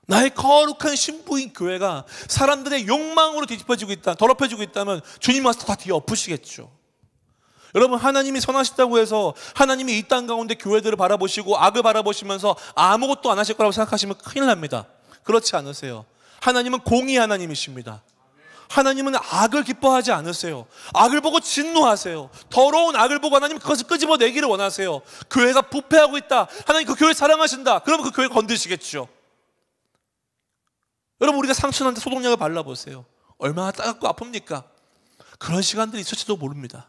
나의 거룩한 신부인 교회가 사람들의 욕망으로 뒤집어지고 있다, 더럽혀지고 있다면 주님 와서 다 뒤에 엎으시겠죠. 여러분, 하나님이 선하시다고 해서 하나님이 이 땅 가운데 교회들을 바라보시고 악을 바라보시면서 아무것도 안 하실 거라고 생각하시면 큰일 납니다. 그렇지 않으세요. 하나님은 공의 하나님이십니다. 하나님은 악을 기뻐하지 않으세요. 악을 보고 진노하세요. 더러운 악을 보고 하나님 그것을 끄집어내기를 원하세요. 교회가 부패하고 있다, 하나님 그 교회 사랑하신다, 그러면 그 교회 건드시겠죠. 여러분, 우리가 상처난데 소독약을 발라보세요. 얼마나 따갑고 아픕니까? 그런 시간들이 있을지도 모릅니다.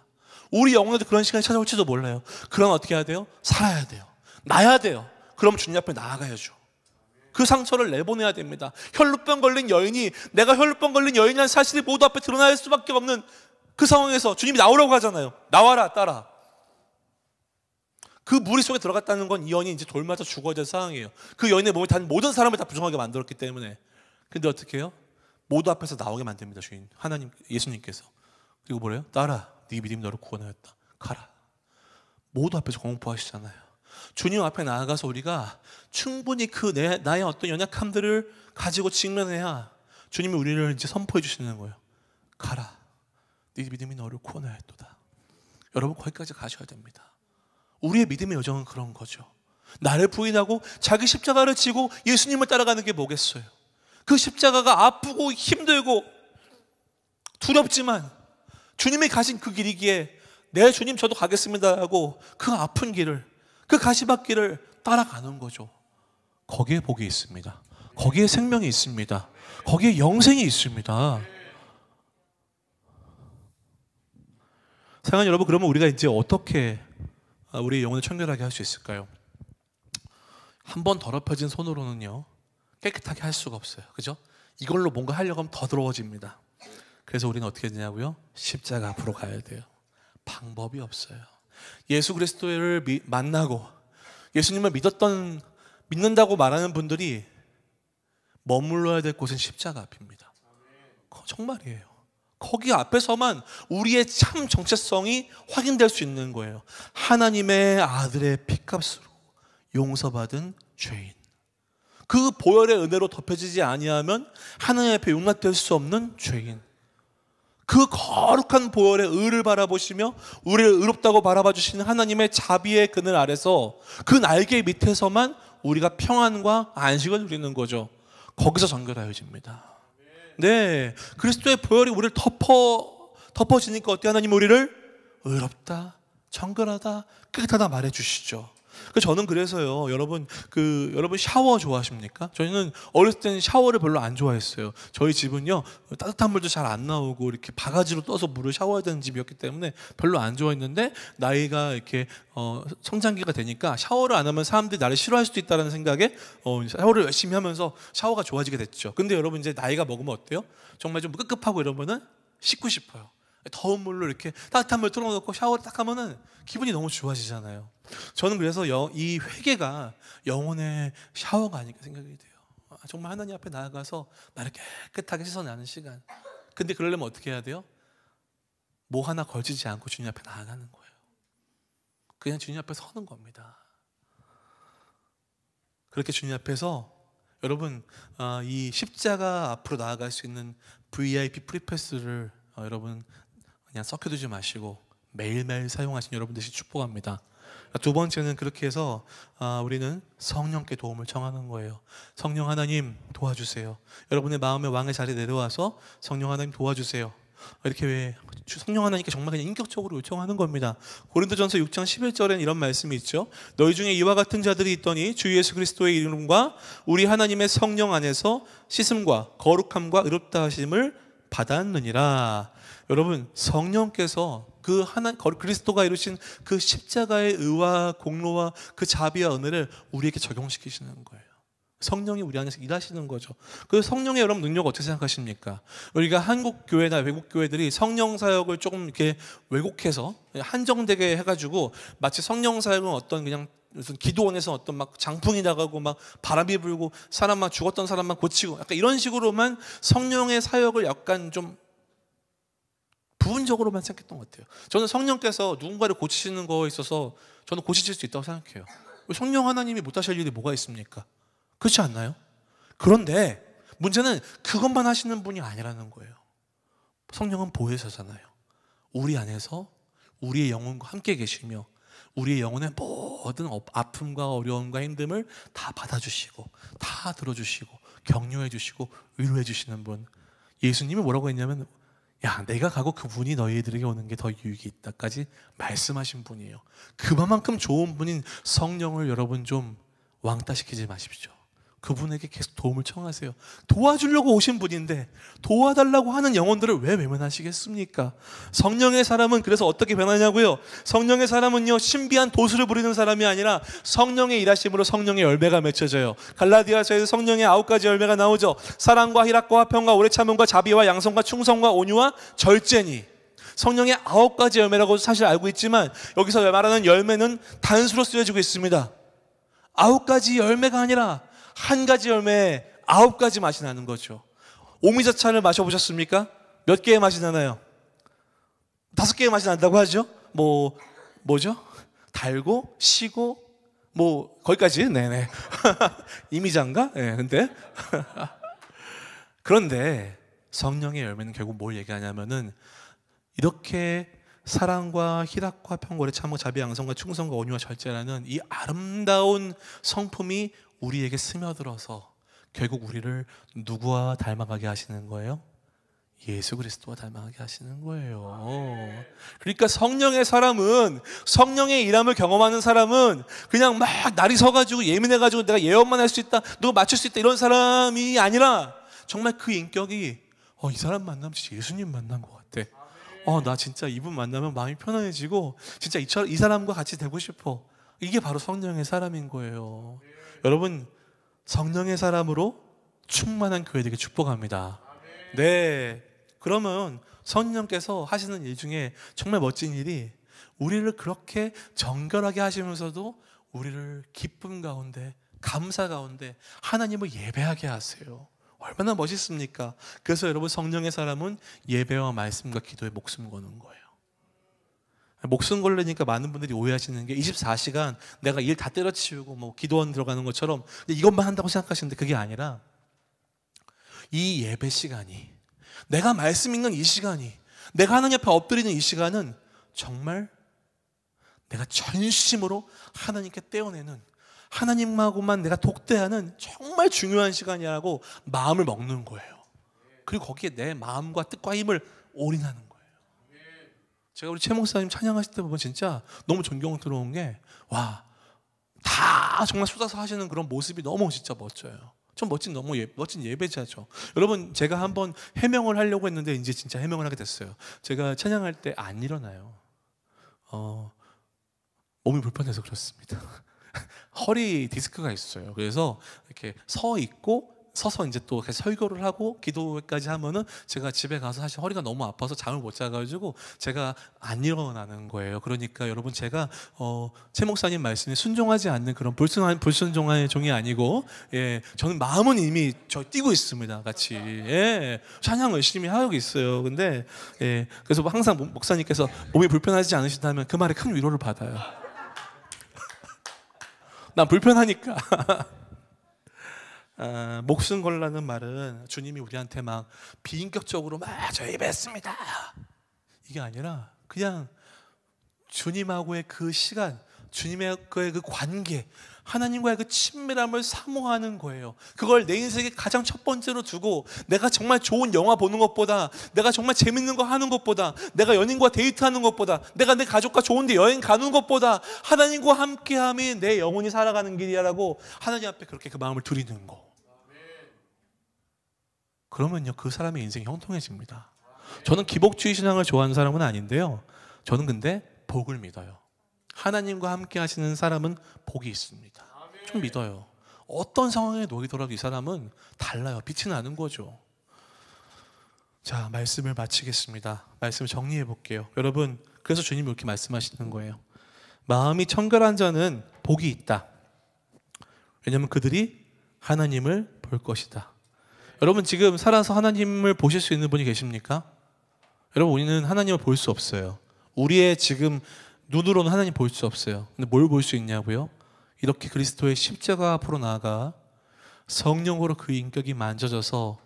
우리 영혼에도 그런 시간이 찾아올지도 몰라요. 그럼 어떻게 해야 돼요? 살아야 돼요. 나야 돼요. 그럼 주님 앞에 나아가야죠. 그 상처를 내보내야 됩니다. 혈루병 걸린 여인이 내가 혈루병 걸린 여인이라는 사실이 모두 앞에 드러날 수밖에 없는 그 상황에서 주님이 나오라고 하잖아요. 나와라, 따라. 그 무리 속에 들어갔다는 건 이 여인이 이제 돌 맞아 죽어야 될 상황이에요. 그 여인의 몸에 단 모든 사람을 다 부정하게 만들었기 때문에. 근데 어떻게 해요? 모두 앞에서 나오게 만듭니다. 주인 하나님, 예수님께서. 그리고 뭐래요? 따라, 네 믿음이 너를 구원하였다. 가라. 모두 앞에서 공포하시잖아요. 주님 앞에 나아가서 우리가 충분히 나의 어떤 연약함들을 가지고 직면해야 주님이 우리를 이제 선포해 주시는 거예요. 가라. 네 믿음이 너를 구원하였도다. 여러분, 거기까지 가셔야 됩니다. 우리의 믿음의 여정은 그런 거죠. 나를 부인하고 자기 십자가를 지고 예수님을 따라가는 게 뭐겠어요? 그 십자가가 아프고 힘들고 두렵지만 주님이 가신 그 길이기에 네 주님 저도 가겠습니다 하고 그 아픈 길을, 그 가시밭길을 따라가는 거죠. 거기에 복이 있습니다. 거기에 생명이 있습니다. 거기에 영생이 있습니다. 사랑하는 여러분, 그러면 우리가 이제 어떻게 우리의 영혼을 청결하게 할 수 있을까요? 한 번 더럽혀진 손으로는요 깨끗하게 할 수가 없어요. 그죠? 이걸로 뭔가 하려고 하면 더 더러워집니다. 그래서 우리는 어떻게 되냐고요? 십자가 앞으로 가야 돼요. 방법이 없어요. 예수 그리스도를 만나고 예수님을 믿는다고 말하는 분들이 머물러야 될 곳은 십자가 앞입니다. 정말이에요. 거기 앞에서만 우리의 참 정체성이 확인될 수 있는 거예요. 하나님의 아들의 피값으로 용서받은 죄인. 그 보혈의 은혜로 덮여지지 아니하면 하나님 앞에 용납될 수 없는 죄인. 그 거룩한 보혈의 의를 바라보시며 우리를 의롭다고 바라봐 주시는 하나님의 자비의 그늘 아래서 그 날개 밑에서만 우리가 평안과 안식을 누리는 거죠. 거기서 정결하여집니다. 네, 그리스도의 보혈이 우리를 덮어지니까 어때? 하나님 우리를 의롭다, 정결하다, 깨끗하다 말해주시죠. 저는 그래서요, 여러분 샤워 좋아하십니까? 저희는 어렸을 때는 샤워를 별로 안 좋아했어요. 저희 집은요 따뜻한 물도 잘 안 나오고 이렇게 바가지로 떠서 물을 샤워해야 되는 집이었기 때문에 별로 안 좋아했는데, 나이가 이렇게 성장기가 되니까 샤워를 안 하면 사람들이 나를 싫어할 수도 있다는 생각에 샤워를 열심히 하면서 샤워가 좋아지게 됐죠. 근데 여러분 이제 나이가 먹으면 어때요? 정말 좀 끄급하고 이러면은 씻고 싶어요. 더운 물로 이렇게 따뜻한 물 틀어놓고 샤워를 딱 하면은 기분이 너무 좋아지잖아요. 저는 그래서 이 회개가 영혼의 샤워가 아닐까 생각이 돼요. 정말 하나님 앞에 나아가서 나를 깨끗하게 씻어내는 시간. 근데 그러려면 어떻게 해야 돼요? 뭐 하나 걸치지 않고 주님 앞에 나아가는 거예요. 그냥 주님 앞에 서는 겁니다. 그렇게 주님 앞에서 여러분 이 십자가 앞으로 나아갈 수 있는 VIP 프리패스를 여러분 그냥 썩혀두지 마시고 매일매일 사용하신 여러분 되시 축복합니다. 두 번째는 그렇게 해서 우리는 성령께 도움을 청하는 거예요. 성령 하나님 도와주세요. 여러분의 마음의 왕의 자리에 내려와서 성령 하나님 도와주세요. 이렇게 성령 하나님께 정말 그냥 인격적으로 요청하는 겁니다. 고린도전서 6장 11절에는 이런 말씀이 있죠. 너희 중에 이와 같은 자들이 있더니 주 예수 그리스도의 이름과 우리 하나님의 성령 안에서 씻음과 거룩함과 의롭다 하심을 받았느니라. 여러분, 성령께서 그리스도가 이루신 그 십자가의 의와 공로와 그 자비와 은혜를 우리에게 적용시키시는 거예요. 성령이 우리 안에서 일하시는 거죠. 그 성령의 여러분 능력 어떻게 생각하십니까? 우리가 한국 교회나 외국 교회들이 성령 사역을 조금 이렇게 왜곡해서 한정되게 해가지고 마치 성령 사역은 어떤 그냥 무슨 기도원에서 어떤 막 장풍이 나가고 막 바람이 불고 사람만 죽었던 사람만 고치고 약간 이런 식으로만 성령의 사역을 약간 좀 부분적으로만 생각했던 것 같아요. 저는 성령께서 누군가를 고치시는 거에 있어서 저는 고치실 수 있다고 생각해요. 성령 하나님이 못하실 일이 뭐가 있습니까? 그렇지 않나요? 그런데 문제는 그것만 하시는 분이 아니라는 거예요. 성령은 보혜사잖아요. 우리 안에서 우리의 영혼과 함께 계시며 우리의 영혼의 모든 아픔과 어려움과 힘듦을 다 받아주시고 다 들어주시고 격려해 주시고 위로해 주시는 분. 예수님이 뭐라고 했냐면 야, 내가 가고 그분이 너희들에게 오는 게 더 유익이 있다까지 말씀하신 분이에요. 그만큼 좋은 분인 성령을 여러분 좀 왕따시키지 마십시오. 그분에게 계속 도움을 청하세요. 도와주려고 오신 분인데 도와달라고 하는 영혼들을 왜 외면하시겠습니까? 성령의 사람은 그래서 어떻게 변하냐고요? 성령의 사람은요, 신비한 도수를 부리는 사람이 아니라 성령의 일하심으로 성령의 열매가 맺혀져요. 갈라디아서에서 성령의 9가지 열매가 나오죠. 사랑과 희락과 화평과 오래 참음과 자비와 양성과 충성과 온유와 절제니. 성령의 9가지 열매라고 사실 알고 있지만 여기서 말하는 열매는 단수로 쓰여지고 있습니다. 9가지 열매가 아니라 한 가지 열매에 9가지 맛이 나는 거죠. 오미자차를 마셔보셨습니까? 몇 개의 맛이 나나요? 5개의 맛이 난다고 하죠. 뭐죠? 달고 시고 거기까지. 네네. 이미자인가? 네, 근데 그런데 성령의 열매는 결국 뭘 얘기하냐면은 이렇게 사랑과 희락과 평고래 참고 자비 양성과 충성과 온유와 절제라는 이 아름다운 성품이 우리에게 스며들어서 결국 우리를 누구와 닮아가게 하시는 거예요? 예수 그리스도와 닮아가게 하시는 거예요. 그러니까 성령의 사람은, 성령의 일함을 경험하는 사람은 그냥 막 날이 서가지고 예민해가지고 내가 예언만 할 수 있다, 누가 맞출 수 있다 이런 사람이 아니라 정말 그 인격이 이 사람 만나면 진짜 예수님 만난 것 같아. 나 진짜 이분 만나면 마음이 편안해지고 진짜 이 사람과 같이 되고 싶어. 이게 바로 성령의 사람인 거예요. 여러분, 성령의 사람으로 충만한 교회 되게 축복합니다. 네. 그러면 성령께서 하시는 일 중에 정말 멋진 일이 우리를 그렇게 정결하게 하시면서도 우리를 기쁨 가운데, 감사 가운데 하나님을 예배하게 하세요. 얼마나 멋있습니까? 그래서 여러분, 성령의 사람은 예배와 말씀과 기도에 목숨 거는 거예요. 목숨 걸리니까 많은 분들이 오해하시는 게 24시간 내가 일 다 때려치우고 기도원 들어가는 것처럼 이것만 한다고 생각하시는데 그게 아니라 이 예배 시간이, 내가 말씀 읽는 이 시간이, 내가 하나님 앞에 엎드리는 이 시간은 정말 내가 전심으로 하나님께 떼어내는, 하나님하고만 내가 독대하는 정말 중요한 시간이라고 마음을 먹는 거예요. 그리고 거기에 내 마음과 뜻과 힘을 올인하는 거예요. 제가 우리 최 목사님 찬양하실 때 보면 진짜 너무 존경스러운 게, 다 정말 쏟아서 하시는 그런 모습이 너무 진짜 멋져요. 좀 너무 멋진 예배자죠. 여러분, 제가 한번 해명을 하려고 했는데 이제 진짜 해명을 하게 됐어요. 제가 찬양할 때 안 일어나요. 몸이 불편해서 그렇습니다. 허리 디스크가 있어요. 그래서 이렇게 서서 이제 또 설교를 하고 기도까지 하면은 제가 집에 가서 사실 허리가 너무 아파서 잠을 못 자가지고 제가 안 일어나는 거예요. 그러니까 여러분, 제가 최 목사님 말씀에 순종하지 않는 그런 불순종한 종이 아니고, 저는 마음은 이미 뛰고 있습니다. 같이 찬양 열심히 하고 있어요. 근데 그래서 항상 목사님께서 몸이 불편하지 않으시다면 그 말에 큰 위로를 받아요. 난 불편하니까. 목숨 걸라는 말은 주님이 우리한테 막 비인격적으로 저 예배했습니다 이게 아니라 그냥 주님하고의 그 시간, 주님과의 그 관계, 하나님과의 그 친밀함을 사모하는 거예요. 그걸 내 인생의 가장 첫 번째로 두고, 내가 정말 좋은 영화 보는 것보다, 내가 정말 재밌는 거 하는 것보다, 내가 연인과 데이트하는 것보다, 내가 내 가족과 좋은 데 여행 가는 것보다 하나님과 함께함이 내 영혼이 살아가는 길이라고 하나님 앞에 그렇게 그 마음을 드리는 거. 그러면요, 그 사람의 인생이 형통해집니다. 저는 기복주의 신앙을 좋아하는 사람은 아닌데요, 저는 근데 복을 믿어요. 하나님과 함께 하시는 사람은 복이 있습니다. 좀 믿어요. 어떤 상황에 놓이더라도 이 사람은 달라요. 빛이 나는 거죠. 자, 말씀을 마치겠습니다. 말씀을 정리해 볼게요. 여러분, 그래서 주님이 이렇게 말씀하시는 거예요. 마음이 청결한 자는 복이 있다. 왜냐하면 그들이 하나님을 볼 것이다. 여러분, 지금 살아서 하나님을 보실 수 있는 분이 계십니까? 여러분, 우리는 하나님을 볼 수 없어요. 우리의 지금 눈으로는 하나님 볼 수 없어요. 근데 뭘 볼 수 있냐고요? 이렇게 그리스도의 십자가 앞으로 나아가 성령으로 그 인격이 만져져서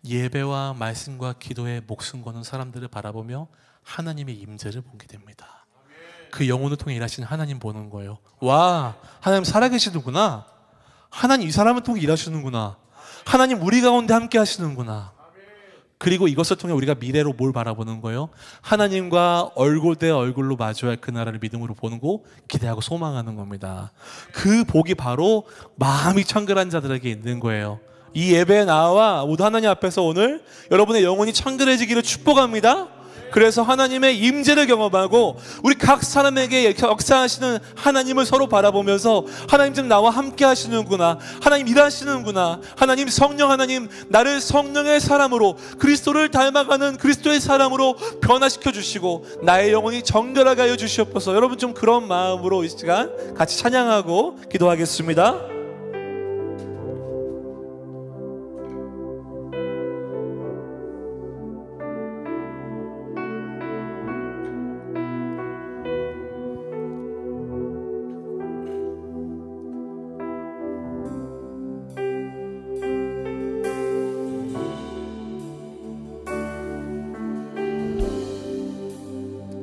예배와 말씀과 기도에 목숨 거는 사람들을 바라보며 하나님의 임재를 보게 됩니다. 그 영혼을 통해 일하시는 하나님 보는 거예요. 와, 하나님 살아계시는구나. 하나님 이 사람을 통해 일하시는구나. 하나님 우리 가운데 함께 하시는구나. 그리고 이것을 통해 우리가 미래로 뭘 바라보는 거예요? 하나님과 얼굴 대 얼굴로 마주할 그 나라를 믿음으로 보는 거, 기대하고 소망하는 겁니다. 그 복이 바로 마음이 청결한 자들에게 있는 거예요. 이 예배에 나와 모두 하나님 앞에서 오늘 여러분의 영혼이 청결해지기를 축복합니다. 그래서 하나님의 임재를 경험하고 우리 각 사람에게 역사하시는 하나님을 서로 바라보면서 하나님 지금 나와 함께 하시는구나, 하나님 일하시는구나, 하나님 성령, 하나님 나를 성령의 사람으로, 그리스도를 닮아가는 그리스도의 사람으로 변화시켜 주시고 나의 영혼이 정결하게 하여 주시옵소서. 여러분 좀 그런 마음으로 이 시간 같이 찬양하고 기도하겠습니다.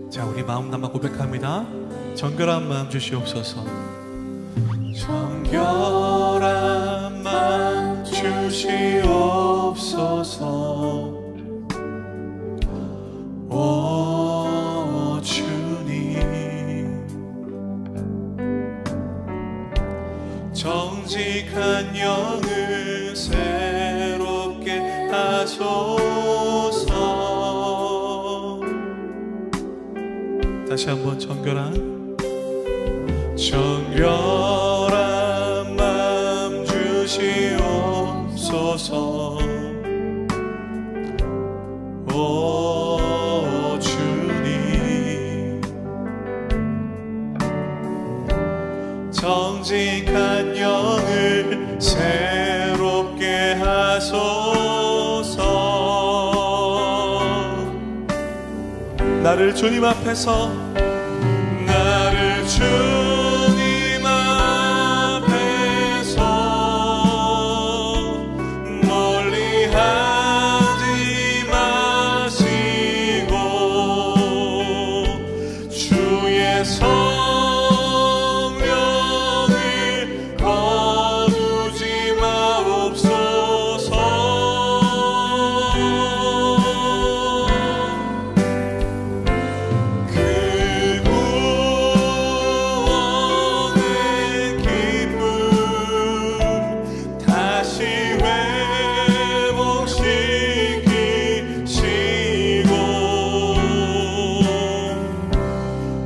자, 우리 마음 담아 고백합니다. 정결한 마음 주시옵소서. 정결한 마음 주시옵소서. 오 주님, 정직한 영을 새롭게 하소서. 다시 한번 정결한 마음 주시옵소서. 오 주님, 정직한 영을 새롭게 하소서. 나를 주님 앞에서, 나를 주님 앞에서 멀리 하지 마시고 주의 성령을 거두지 마옵소서.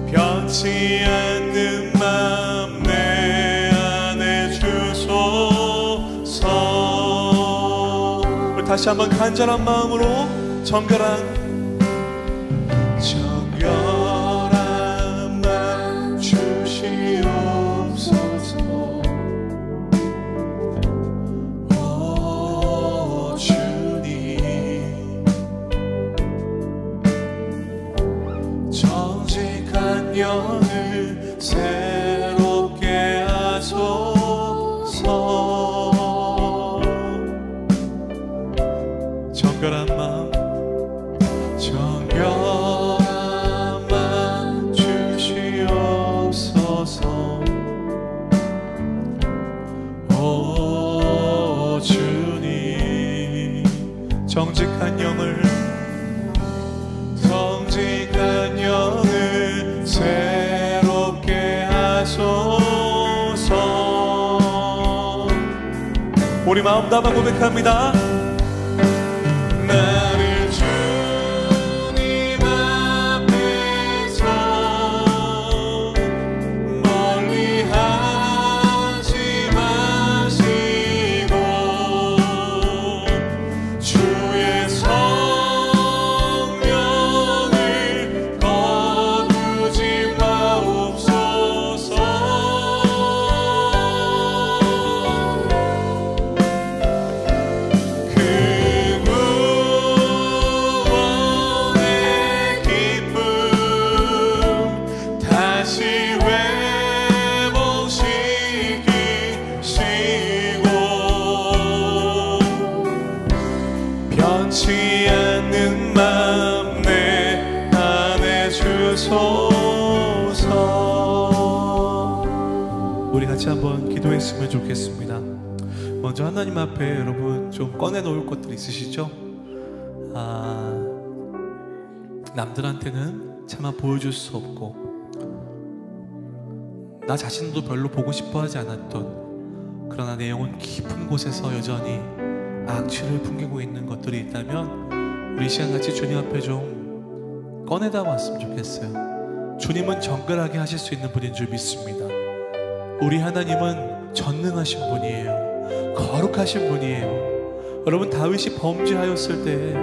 변치 않는 마음 내 안에 주소서. 우리 다시 한번 간절한 마음으로 정결한 마음 주시옵소서. 오 주님, 정직한 영을 새롭게 하소서. 정결한 마음 주시옵소서. 오 주님, 정직한 영을 새롭게 하소서. 우리 마음 담아 고백합니다. 나를 주님 앞에서 멀리 하지 마시고 주의 성령을 거두지 마옵소서. 변치 않는 마음 내 안에 주소서. 우리 같이 한번 기도했으면 좋겠습니다. 먼저 하나님 앞에 여러분 좀 꺼내놓을 것들 있으시죠? 남들한테는 차마 보여줄 수 없고 나 자신도 별로 보고 싶어 하지 않았던, 그러나 내 영혼 깊은 곳에서 여전히 악취를 풍기고 있는 것들이 있다면 우리 시간같이 주님 앞에 좀 꺼내다 왔으면 좋겠어요. 주님은 정결하게 하실 수 있는 분인 줄 믿습니다. 우리 하나님은 전능하신 분이에요. 거룩하신 분이에요. 여러분, 다윗이 범죄하였을 때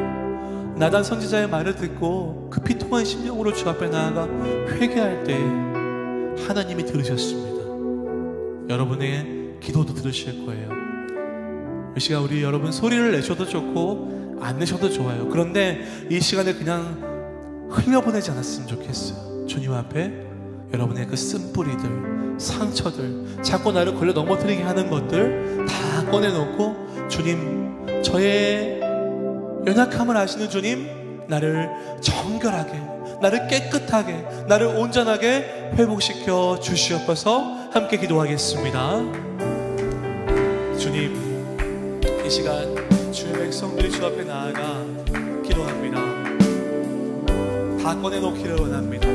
나단 선지자의 말을 듣고 그 피통한 심령으로 주 앞에 나아가 회개할 때 하나님이 들으셨습니다. 여러분의 기도도 들으실 거예요. 이 시간 우리 여러분 소리를 내셔도 좋고 안 내셔도 좋아요. 그런데 이 시간에 그냥 흘려보내지 않았으면 좋겠어요. 주님 앞에 여러분의 그 쓴뿌리들, 상처들, 자꾸 나를 걸려 넘어뜨리게 하는 것들 다 꺼내놓고, 주님, 저의 연약함을 아시는 주님, 나를 정결하게, 나를 깨끗하게, 나를 온전하게 회복시켜 주시옵소서. 함께 기도하겠습니다. 주님, 이 시간 주의 백성들이 주 앞에 나아가 기도합니다. 다 꺼내놓기를 원합니다.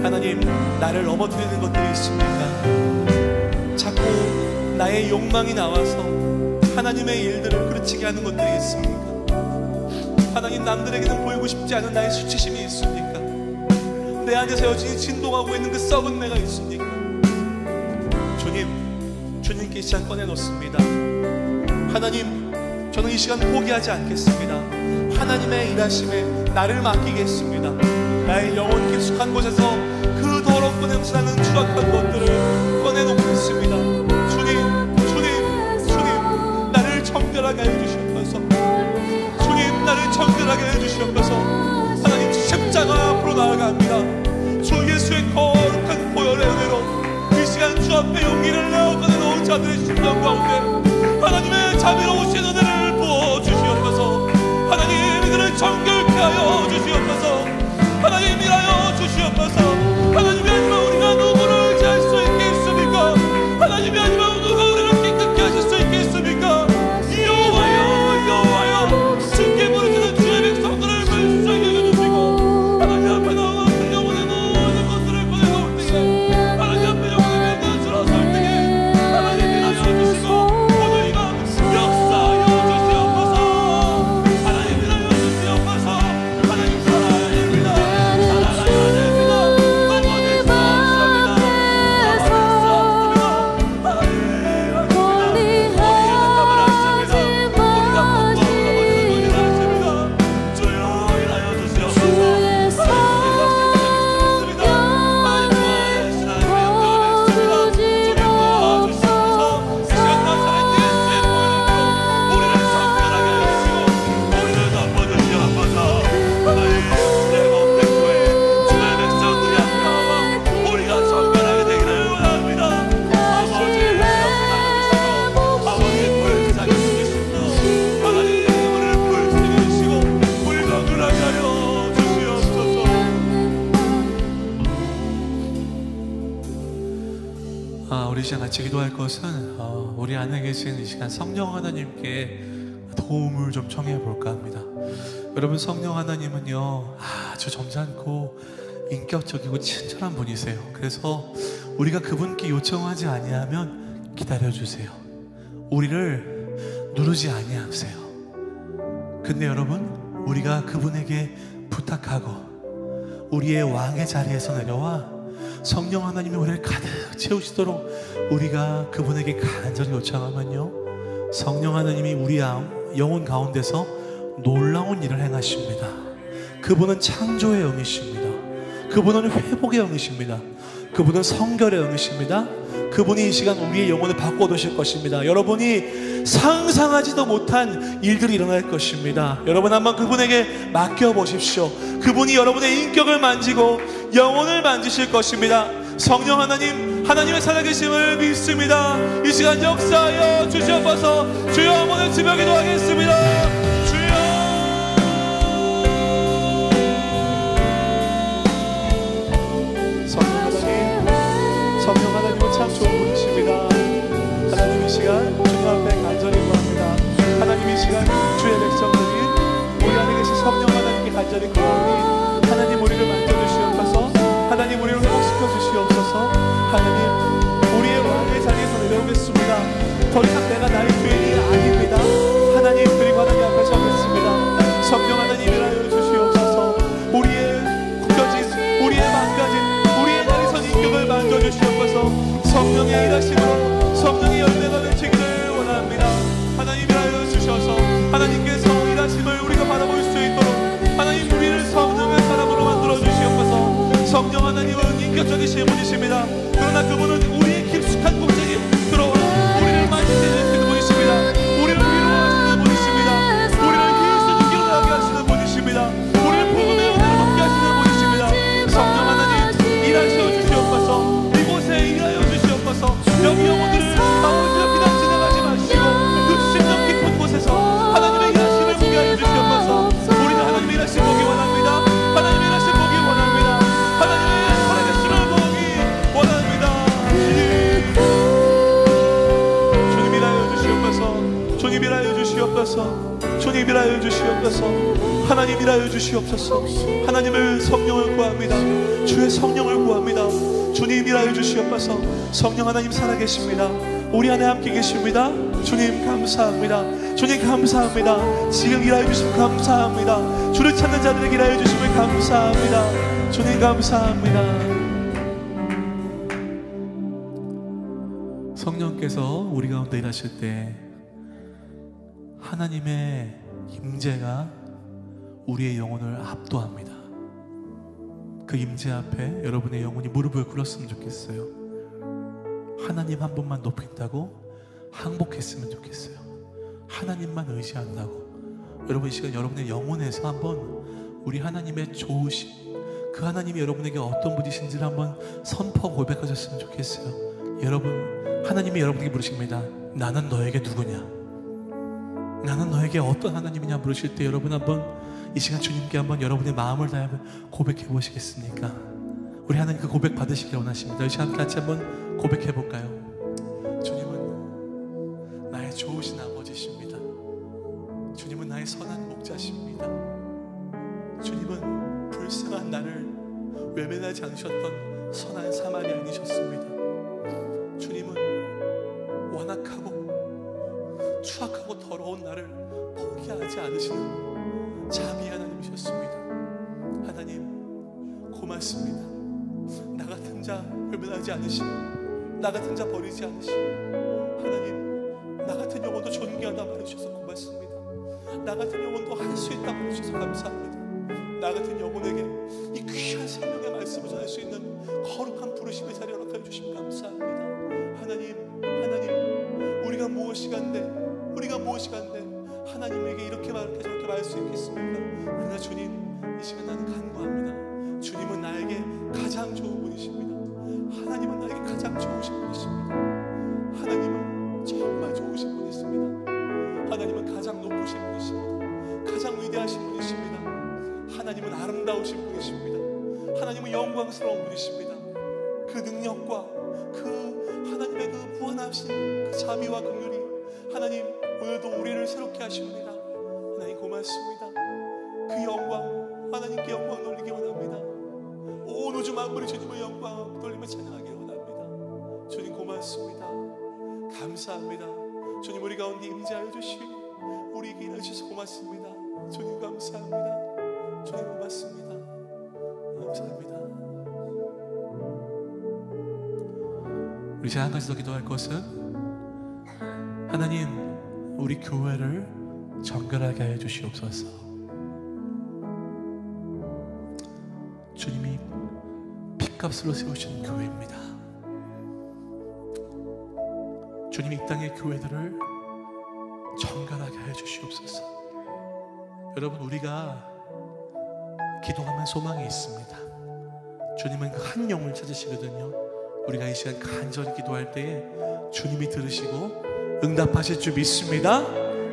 하나님, 나를 넘어뜨리는 것들이 있습니까? 자꾸 나의 욕망이 나와서 하나님의 일들을 그르치게 하는 것들이 있습니까? 하나님, 남들에게는 보이고 싶지 않은 나의 수치심이 있습니까? 내 안에서 여전히 진동하고 있는 그 썩은 내가 있습니까? 주님께 이 시간 꺼내놓습니다. 하나님, 저는 이 시간 포기하지 않겠습니다. 하나님의 일하심에 나를 맡기겠습니다. 나의 영혼 깊숙한 곳에서 그 더럽고 냄새나는 추악한 것들을 꺼내놓겠습니다. 주님, 나를 정결하게 해주시옵소서. 주님, 나를 정결하게 해주시옵소서. 하나님, 십자가 앞으로 나아갑니다. 주 예수의 거룩한 보혈의 은혜로 이 시간 주 앞에 용기를 내어 꺼내놓은 자들의 심령 가운데 하나님의 자비로우신 은혜를 부어주시옵소서. 하나님, 이들을 정결케 하여 주시옵소서. 하나님, 일하여 주시옵소서. 하나님이 아니면 우리가 누구를 의지할 수 있겠습니까? 하나님이 아니면 누가 우리를 깨끗게 하실 수 있겠습니까? 여호와여, 주께 부르짖는 주의 백성들을 불쌍히 여겨주시고, 하나님 앞에 나와 그 영혼의 모든 것들을 꺼내놓을 때에, 하나님 앞에 영혼의 맹단처럼 설 때에 하나님 일하여 주시고 오늘이가 역사하여 주시옵소서. 하나님 일하여 주시옵소서. 하나님 살아야 됩니다. 살아가야 됩니다. 넘어질 수 없습니다. 우리 시간 같이 기도할 것은 우리 안에 계신 이 시간 성령 하나님께 도움을 좀 청해 볼까 합니다. 여러분, 성령 하나님은요 아주 점잖고 인격적이고 친절한 분이세요. 그래서 우리가 그분께 요청하지 아니하면 기다려주세요. 우리를 누르지 아니하세요. 근데 여러분, 우리가 그분에게 부탁하고 우리의 왕의 자리에서 내려와 성령 하나님이 우리를 가득 채우시도록 우리가 그분에게 간절히 요청하면요, 성령 하나님이 우리 영혼 가운데서 놀라운 일을 행하십니다. 그분은 창조의 영이십니다. 그분은 회복의 영이십니다. 그분은 성결의 영이십니다. 그분이 이 시간 우리의 영혼을 바꿔두실 것입니다. 여러분이 상상하지도 못한 일들이 일어날 것입니다. 여러분, 한번 그분에게 맡겨보십시오. 그분이 여러분의 인격을 만지고 영혼을 만지실 것입니다. 성령 하나님, 하나님의 살아계심을 믿습니다. 이 시간 역사하여 주시옵소서. 주여, 한번 지며 기도하겠습니다. 성령 하나님은 참 좋은 분이십니다. 하나님, 이 시간 주님 앞에 간절히 구합니다. 하나님, 이 시간 주의 백성들이 성령의 일하심으로 성령의 열매가 맺히기를 원합니다. 하나님 일하여 주셔서 하나님께서 일하심을 우리가 바라볼 수 있도록 하나님 우리를 성령의 사람으로 만들어 주시옵소서. 성령 하나님은 인격적이신 분이십니다. 그러나 그분은 우리의 깊숙한 공생에 들어와 우리를 만지시는 분이십니다. 우리를 위로하시는 분이십니다. 우리를 예수님께 일어나게 하시는 분이십니다. 우리를 복음의 은혜를 받게 하시는 분이십니다. 성령 하나님 일하셔 주시옵소서. 이곳에 일하여 주시옵소서. 여기 영혼들을 아버지와 비단 지나가지 마시고 그 심령 깊은 곳에서 하나님의 일하심을 보게 하여 주시옵소서. 우리는 하나님의 일하심 보기 원합니다. 하나님의 일하심 보기 원합니다. 하나님의 살아계심을 보기 원합니다. 주님 일하여 주시옵소서. 주님 일하여 주시옵소서. 주님 일하여 주시옵소서. 하나님 일하여 주시옵소서. 하나님을 성령을 구합니다. 주의 성령을 구합니다. 주님 일하여 주시옵소서. 성령 하나님 살아계십니다. 우리 안에 함께 계십니다. 주님 감사합니다. 주님 감사합니다. 지금 일하여 주시면 감사합니다. 주를 찾는 자들에게 일하여 주시면 감사합니다. 주님 감사합니다. 성령께서 우리 가운데 일하실 때 하나님의 임재가 우리의 영혼을 압도합니다. 그 임재 앞에 여러분의 영혼이 무릎을 꿇었으면 좋겠어요. 하나님 한 분만 높인다고 항복했으면 좋겠어요. 하나님만 의지한다고. 여러분 이 시간 여러분의 영혼에서 한번 우리 하나님의 좋으심, 그 하나님이 여러분에게 어떤 분이신지를 한번 선포 고백하셨으면 좋겠어요. 여러분, 하나님이 여러분에게 물으십니다. 나는 너에게 누구냐? 나는 너에게 어떤 하나님이냐 물으실 때 여러분 한번 이 시간 주님께 한번 여러분의 마음을 다해 고백해 보시겠습니까? 우리 하나님 그 고백 받으시길 원하십니다. 이 시간 같이 한번 고백해 볼까요? 주님은 나의 좋으신 아버지십니다. 주님은 나의 선한 목자십니다. 주님은 불쌍한 나를 외면하지 않으셨던 선한 사마리아인이셨습니다. 주님은 완악하고 추악하고 더러운 나를 포기하지 않으시는 자비 하나님이셨습니다. 하나님 고맙습니다. 나 같은 자 외면하지 않으시고 나 같은 자 버리지 않으시고 하나님 나 같은 영혼도 존귀하다 말해주셔서 고맙습니다. 나 같은 영혼도 할 수 있다 말해주셔서 감사합니다. 나 같은 영혼에게 이 귀한 생명의 말씀을 전할 수 있는 거룩한 부르심의 자리에 허락해 주시면 감사합니다. 하나님 우리가 무엇이간데 하나님에게 이렇게 말할게 저렇게 말할 수 있겠습니까? 그러나 주님 이 시간 나는 간구합니다. 주님은 나에게 가장 좋은 분이십니다. 하나님은 나에게 가장 좋으신 분이십니다. 하나님은 정말 좋으신 분이십니다. 하나님은 가장 높으신 분이십니다. 가장 위대하신 분이십니다. 하나님은 아름다우신 분이십니다. 하나님은 영광스러운 분이십니다. 그 능력과 그 하나님의 그 무한하신 그 자비와 긍휼이 하나님 오늘도 우리를 새롭게 하십니다. 하나님 고맙습니다. 그 영광 하나님께 영광 돌리기 원합니다. 온 우주 만물이 주님의 영광 돌리며 찬양하기 원합니다. 주님 고맙습니다. 감사합니다. 주님 우리 가운데 임재하여 주시고 우리에게 일하셔서 고맙습니다. 주님 감사합니다. 주님 고맙습니다. 감사합니다. 우리 한 가지 더 기도할 것은 하나님 우리 교회를 정결하게 하여 주시옵소서. 주님이 핏값으로 세우신 교회입니다. 주님이 이 땅의 교회들을 정결하게 하여 주시옵소서. 여러분 우리가 기도하면 소망이 있습니다. 주님은 그 한 영혼을 찾으시거든요. 우리가 이 시간 간절히 기도할 때에 주님이 들으시고 응답하실 줄 믿습니다.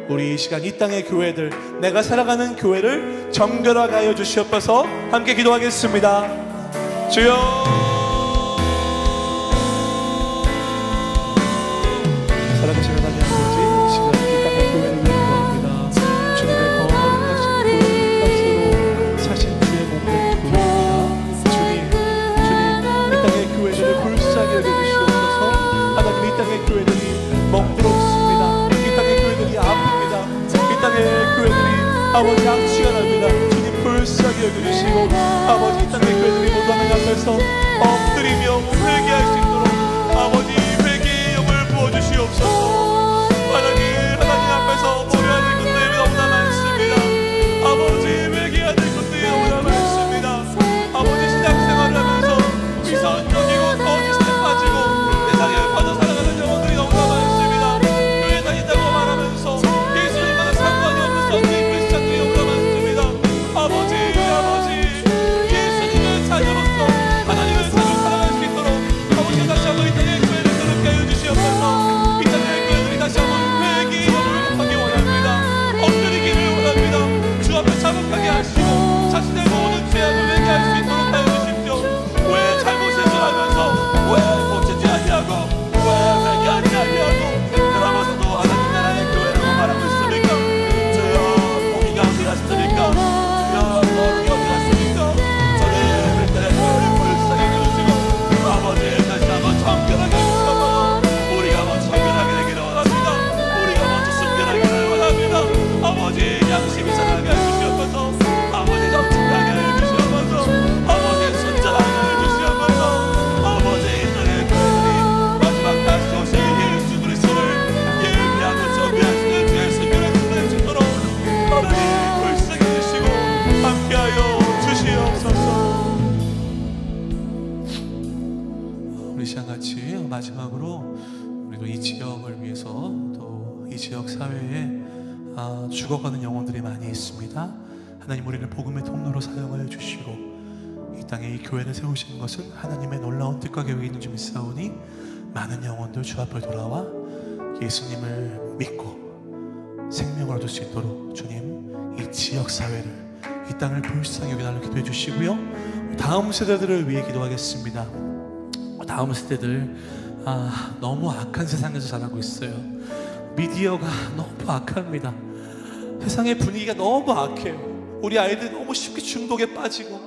우리 이 시간 이 땅의 교회들, 내가 살아가는 교회를 정결하게 하여 주시옵소서. 함께 기도하겠습니다. 주여 살아계시는 하나님 아버지, 이 시간 이 땅의 교회를 기도합니다. 주님의 거룩하신 그 값으로 사신 주의 몸된 교회입니다. 주님 이 땅의 교회들을 불쌍히 여겨주시옵소서. 하나님 이 땅의 교회들이 멍들어 있습니다. 이 땅의 교회들이 아픕니다. 이 땅의 교회들이 아버지 악취가 납니다. 주님 불쌍히 여겨주시고 아버지 이 땅의 교회들이 모두 하나님 앞에서 엎드리며 회개할 수 있도록 아버지 우리 시간 같이 마지막으로 우리도 이 지역을 위해서 또 이 지역 사회에 죽어가는 영혼들이 많이 있습니다. 하나님 우리를 복음의 통로로 사용하여 주시고 이 땅에 이 교회를 세우시는 것은 하나님의 놀라운 뜻과 계획이 있는 줄 믿사오니 많은 영혼들 주 앞에 돌아와 예수님을 믿고 생명을 얻을 수 있도록 주님 이 지역 사회를 이 땅을 불쌍히 여겨달라고 기도해 주시고요. 다음 세대들을 위해 기도하겠습니다. 다음 세대들 너무 악한 세상에서 자라고 있어요. 미디어가 너무 악합니다. 세상의 분위기가 너무 악해요. 우리 아이들 너무 쉽게 중독에 빠지고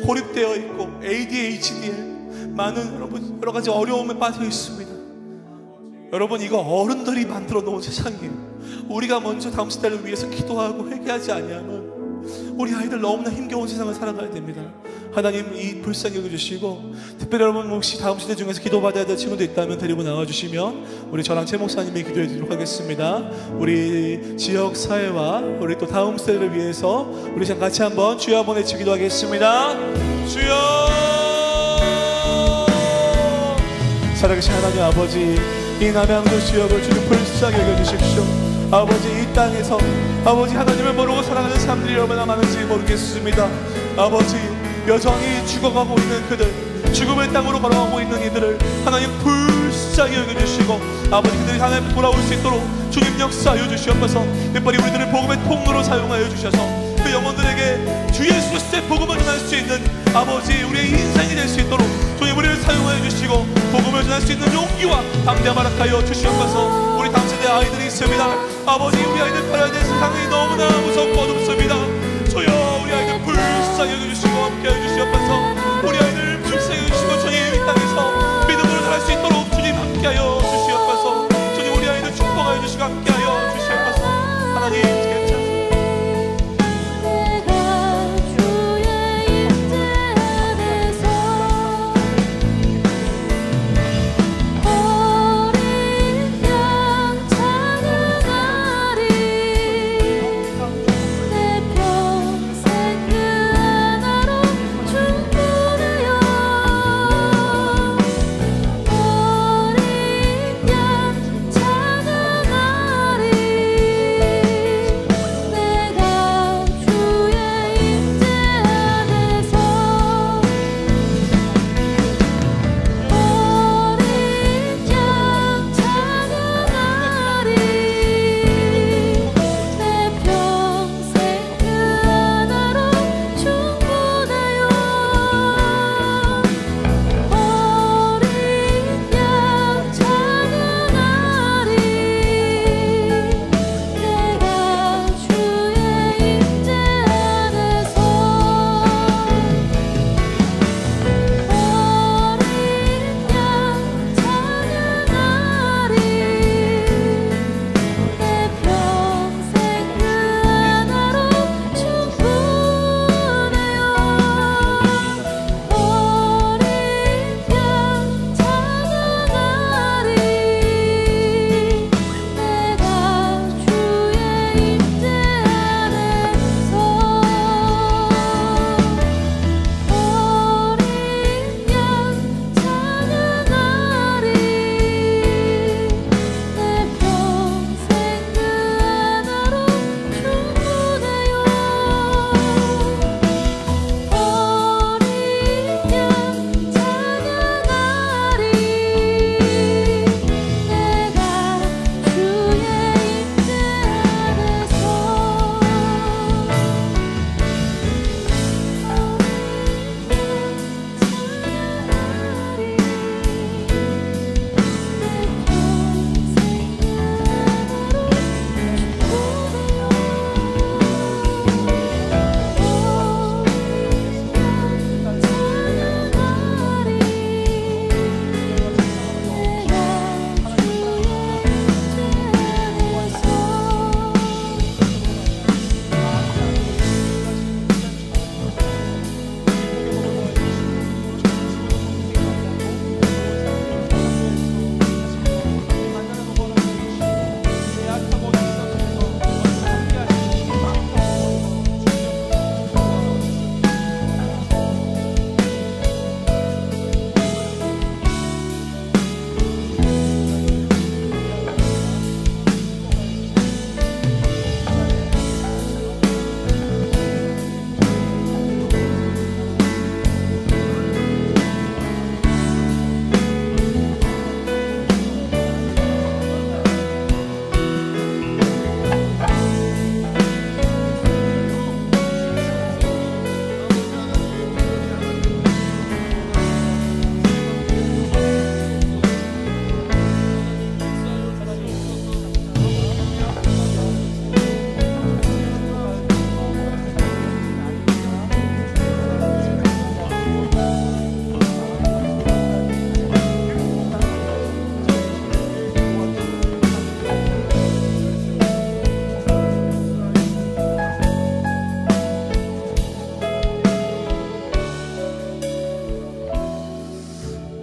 고립되어 있고 ADHD에 많은 여러 가지 어려움에 빠져 있습니다. 여러분 이거 어른들이 만들어 놓은 세상이에요. 우리가 먼저 다음 세대를 위해서 기도하고 회개하지 아니하면 우리 아이들 너무나 힘겨운 세상을 살아가야 됩니다. 하나님 이 불쌍히 여겨주시고 특별히 여러분 혹시 다음 세대 중에서 기도받아야 될 친구도 있다면 데리고 나와주시면 우리 저랑 최 목사님이 기도해 드리도록 하겠습니다. 우리 지역 사회와 우리 또 다음 세대를 위해서 우리 지금 같이 한번 주여 한번 외치 기도하겠습니다. 주여. 살아계신 하나님 아버지 이 남양주 지역을 주님 불쌍히 여겨주십시오. 아버지 이 땅에서 아버지 하나님을 모르고 살아가는 사람들이 얼마나 많은지 모르겠습니다. 아버지 여전히 죽어가고 있는 그들 죽음의 땅으로 걸어가고 있는 이들을 하나님 불쌍히 여겨주시고 아버지 그들이 하나님 돌아올 수 있도록 주님 역사하여 주시옵소서. 특별히 우리들을 복음의 통로로 사용하여 주셔서 그 영혼들에게 주 예수 그리스도의 복음을 전할 수 있는 아버지 우리의 인생이 될 수 있도록 주님 우리를 사용하여 주시고 복음을 전할 수 있는 용기와 담대함 허락하여 주시옵소서. 우리 다음 세대 아이들이 있습니다. 아버지 우리 아이들 살아야 될 세상이 너무나 무섭고 어둡습니다. 주여 우리 아이들 불쌍히 여겨주시고 함께하여 주시옵소서. 우리 아이들 불쌍히 여겨주시고 주님 이 땅에서 믿음으로 살아갈 수 있도록 주님 함께하여 주시옵소서. 주님 우리 아이들 축복하여 주시고 함께하여 주시옵소서. 하나님 괜찮습니다. 내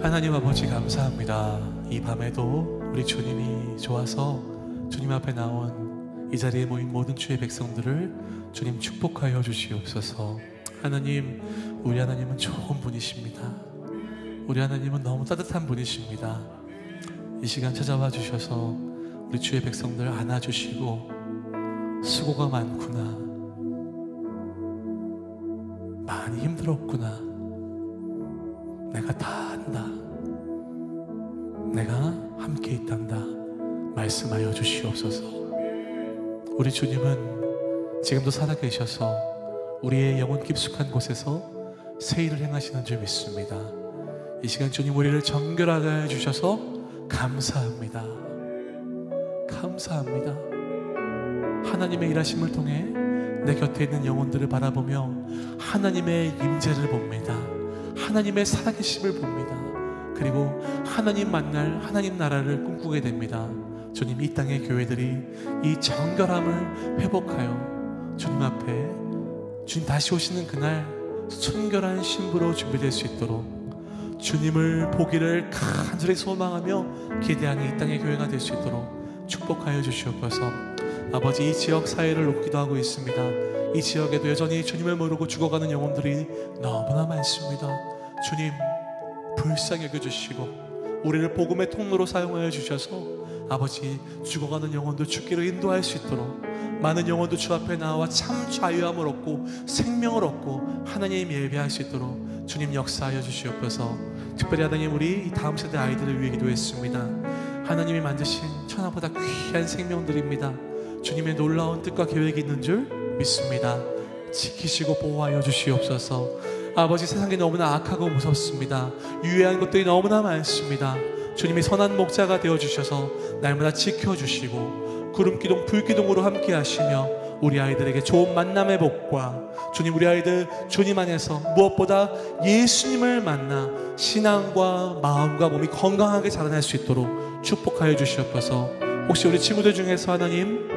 하나님 아버지 감사합니다. 이 밤에도 우리 주님이 좋아서 주님 앞에 나온 이 자리에 모인 모든 주의 백성들을 주님 축복하여 주시옵소서. 하나님, 우리 하나님은 좋은 분이십니다. 우리 하나님은 너무 따뜻한 분이십니다. 이 시간 찾아와 주셔서 우리 주의 백성들 안아주시고, 수고가 많구나, 많이 힘들었구나, 내가 다 안다, 내가 함께 있단다 말씀하여 주시옵소서. 우리 주님은 지금도 살아계셔서 우리의 영혼 깊숙한 곳에서 새 일을 행하시는 줄 믿습니다. 이 시간 주님 우리를 정결하게 해주셔서 감사합니다. 감사합니다. 하나님의 일하심을 통해 내 곁에 있는 영혼들을 바라보며 하나님의 임재를 봅니다. 하나님의 살아계심을 봅니다. 그리고 하나님 만날 하나님 나라를 꿈꾸게 됩니다. 주님, 이 땅의 교회들이 이 정결함을 회복하여 주님 앞에 주님 다시 오시는 그날 순결한 신부로 준비될 수 있도록 주님을 보기를 간절히 소망하며 기대하는 이 땅의 교회가 될 수 있도록 축복하여 주시옵소서. 아버지, 이 지역 사회를 돕기도 하고 있습니다. 이 지역에도 여전히 주님을 모르고 죽어가는 영혼들이 너무나 많습니다. 주님, 불쌍히 여겨주시고 우리를 복음의 통로로 사용하여 주셔서 아버지, 죽어가는 영혼들 죽기를 인도할 수 있도록 많은 영혼들 주 앞에 나와 참 자유함을 얻고 생명을 얻고 하나님 예배할 수 있도록 주님 역사하여 주시옵소서. 특별히 하나님, 우리 이 다음 세대 아이들을 위해 기도했습니다. 하나님이 만드신 천하보다 귀한 생명들입니다. 주님의 놀라운 뜻과 계획이 있는 줄 믿습니다. 지키시고 보호하여 주시옵소서. 아버지, 세상이 너무나 악하고 무섭습니다. 유해한 것들이 너무나 많습니다. 주님이 선한 목자가 되어주셔서 날마다 지켜주시고 구름기둥 불기둥으로 함께 하시며 우리 아이들에게 좋은 만남의 복과 주님, 우리 아이들 주님 안에서 무엇보다 예수님을 만나 신앙과 마음과 몸이 건강하게 자라날 수 있도록 축복하여 주시옵소서. 혹시 우리 친구들 중에서 하나님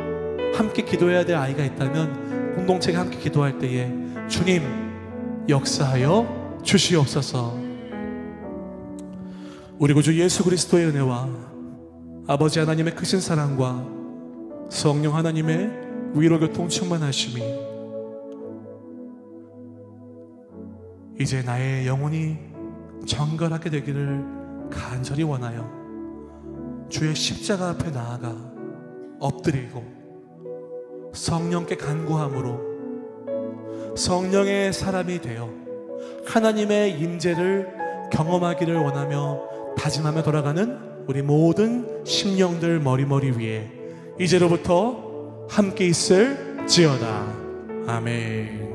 함께 기도해야 될 아이가 있다면 공동체가 함께 기도할 때에 주님 역사하여 주시옵소서. 우리 구주 예수 그리스도의 은혜와 아버지 하나님의 크신 사랑과 성령 하나님의 위로교통 충만하심이 이제 나의 영혼이 정결하게 되기를 간절히 원하여 주의 십자가 앞에 나아가 엎드리고 성령께 간구함으로 성령의 사람이 되어 하나님의 임재를 경험하기를 원하며 다짐하며 돌아가는 우리 모든 심령들 머리머리 위에 이제로부터 함께 있을지어다. 아멘.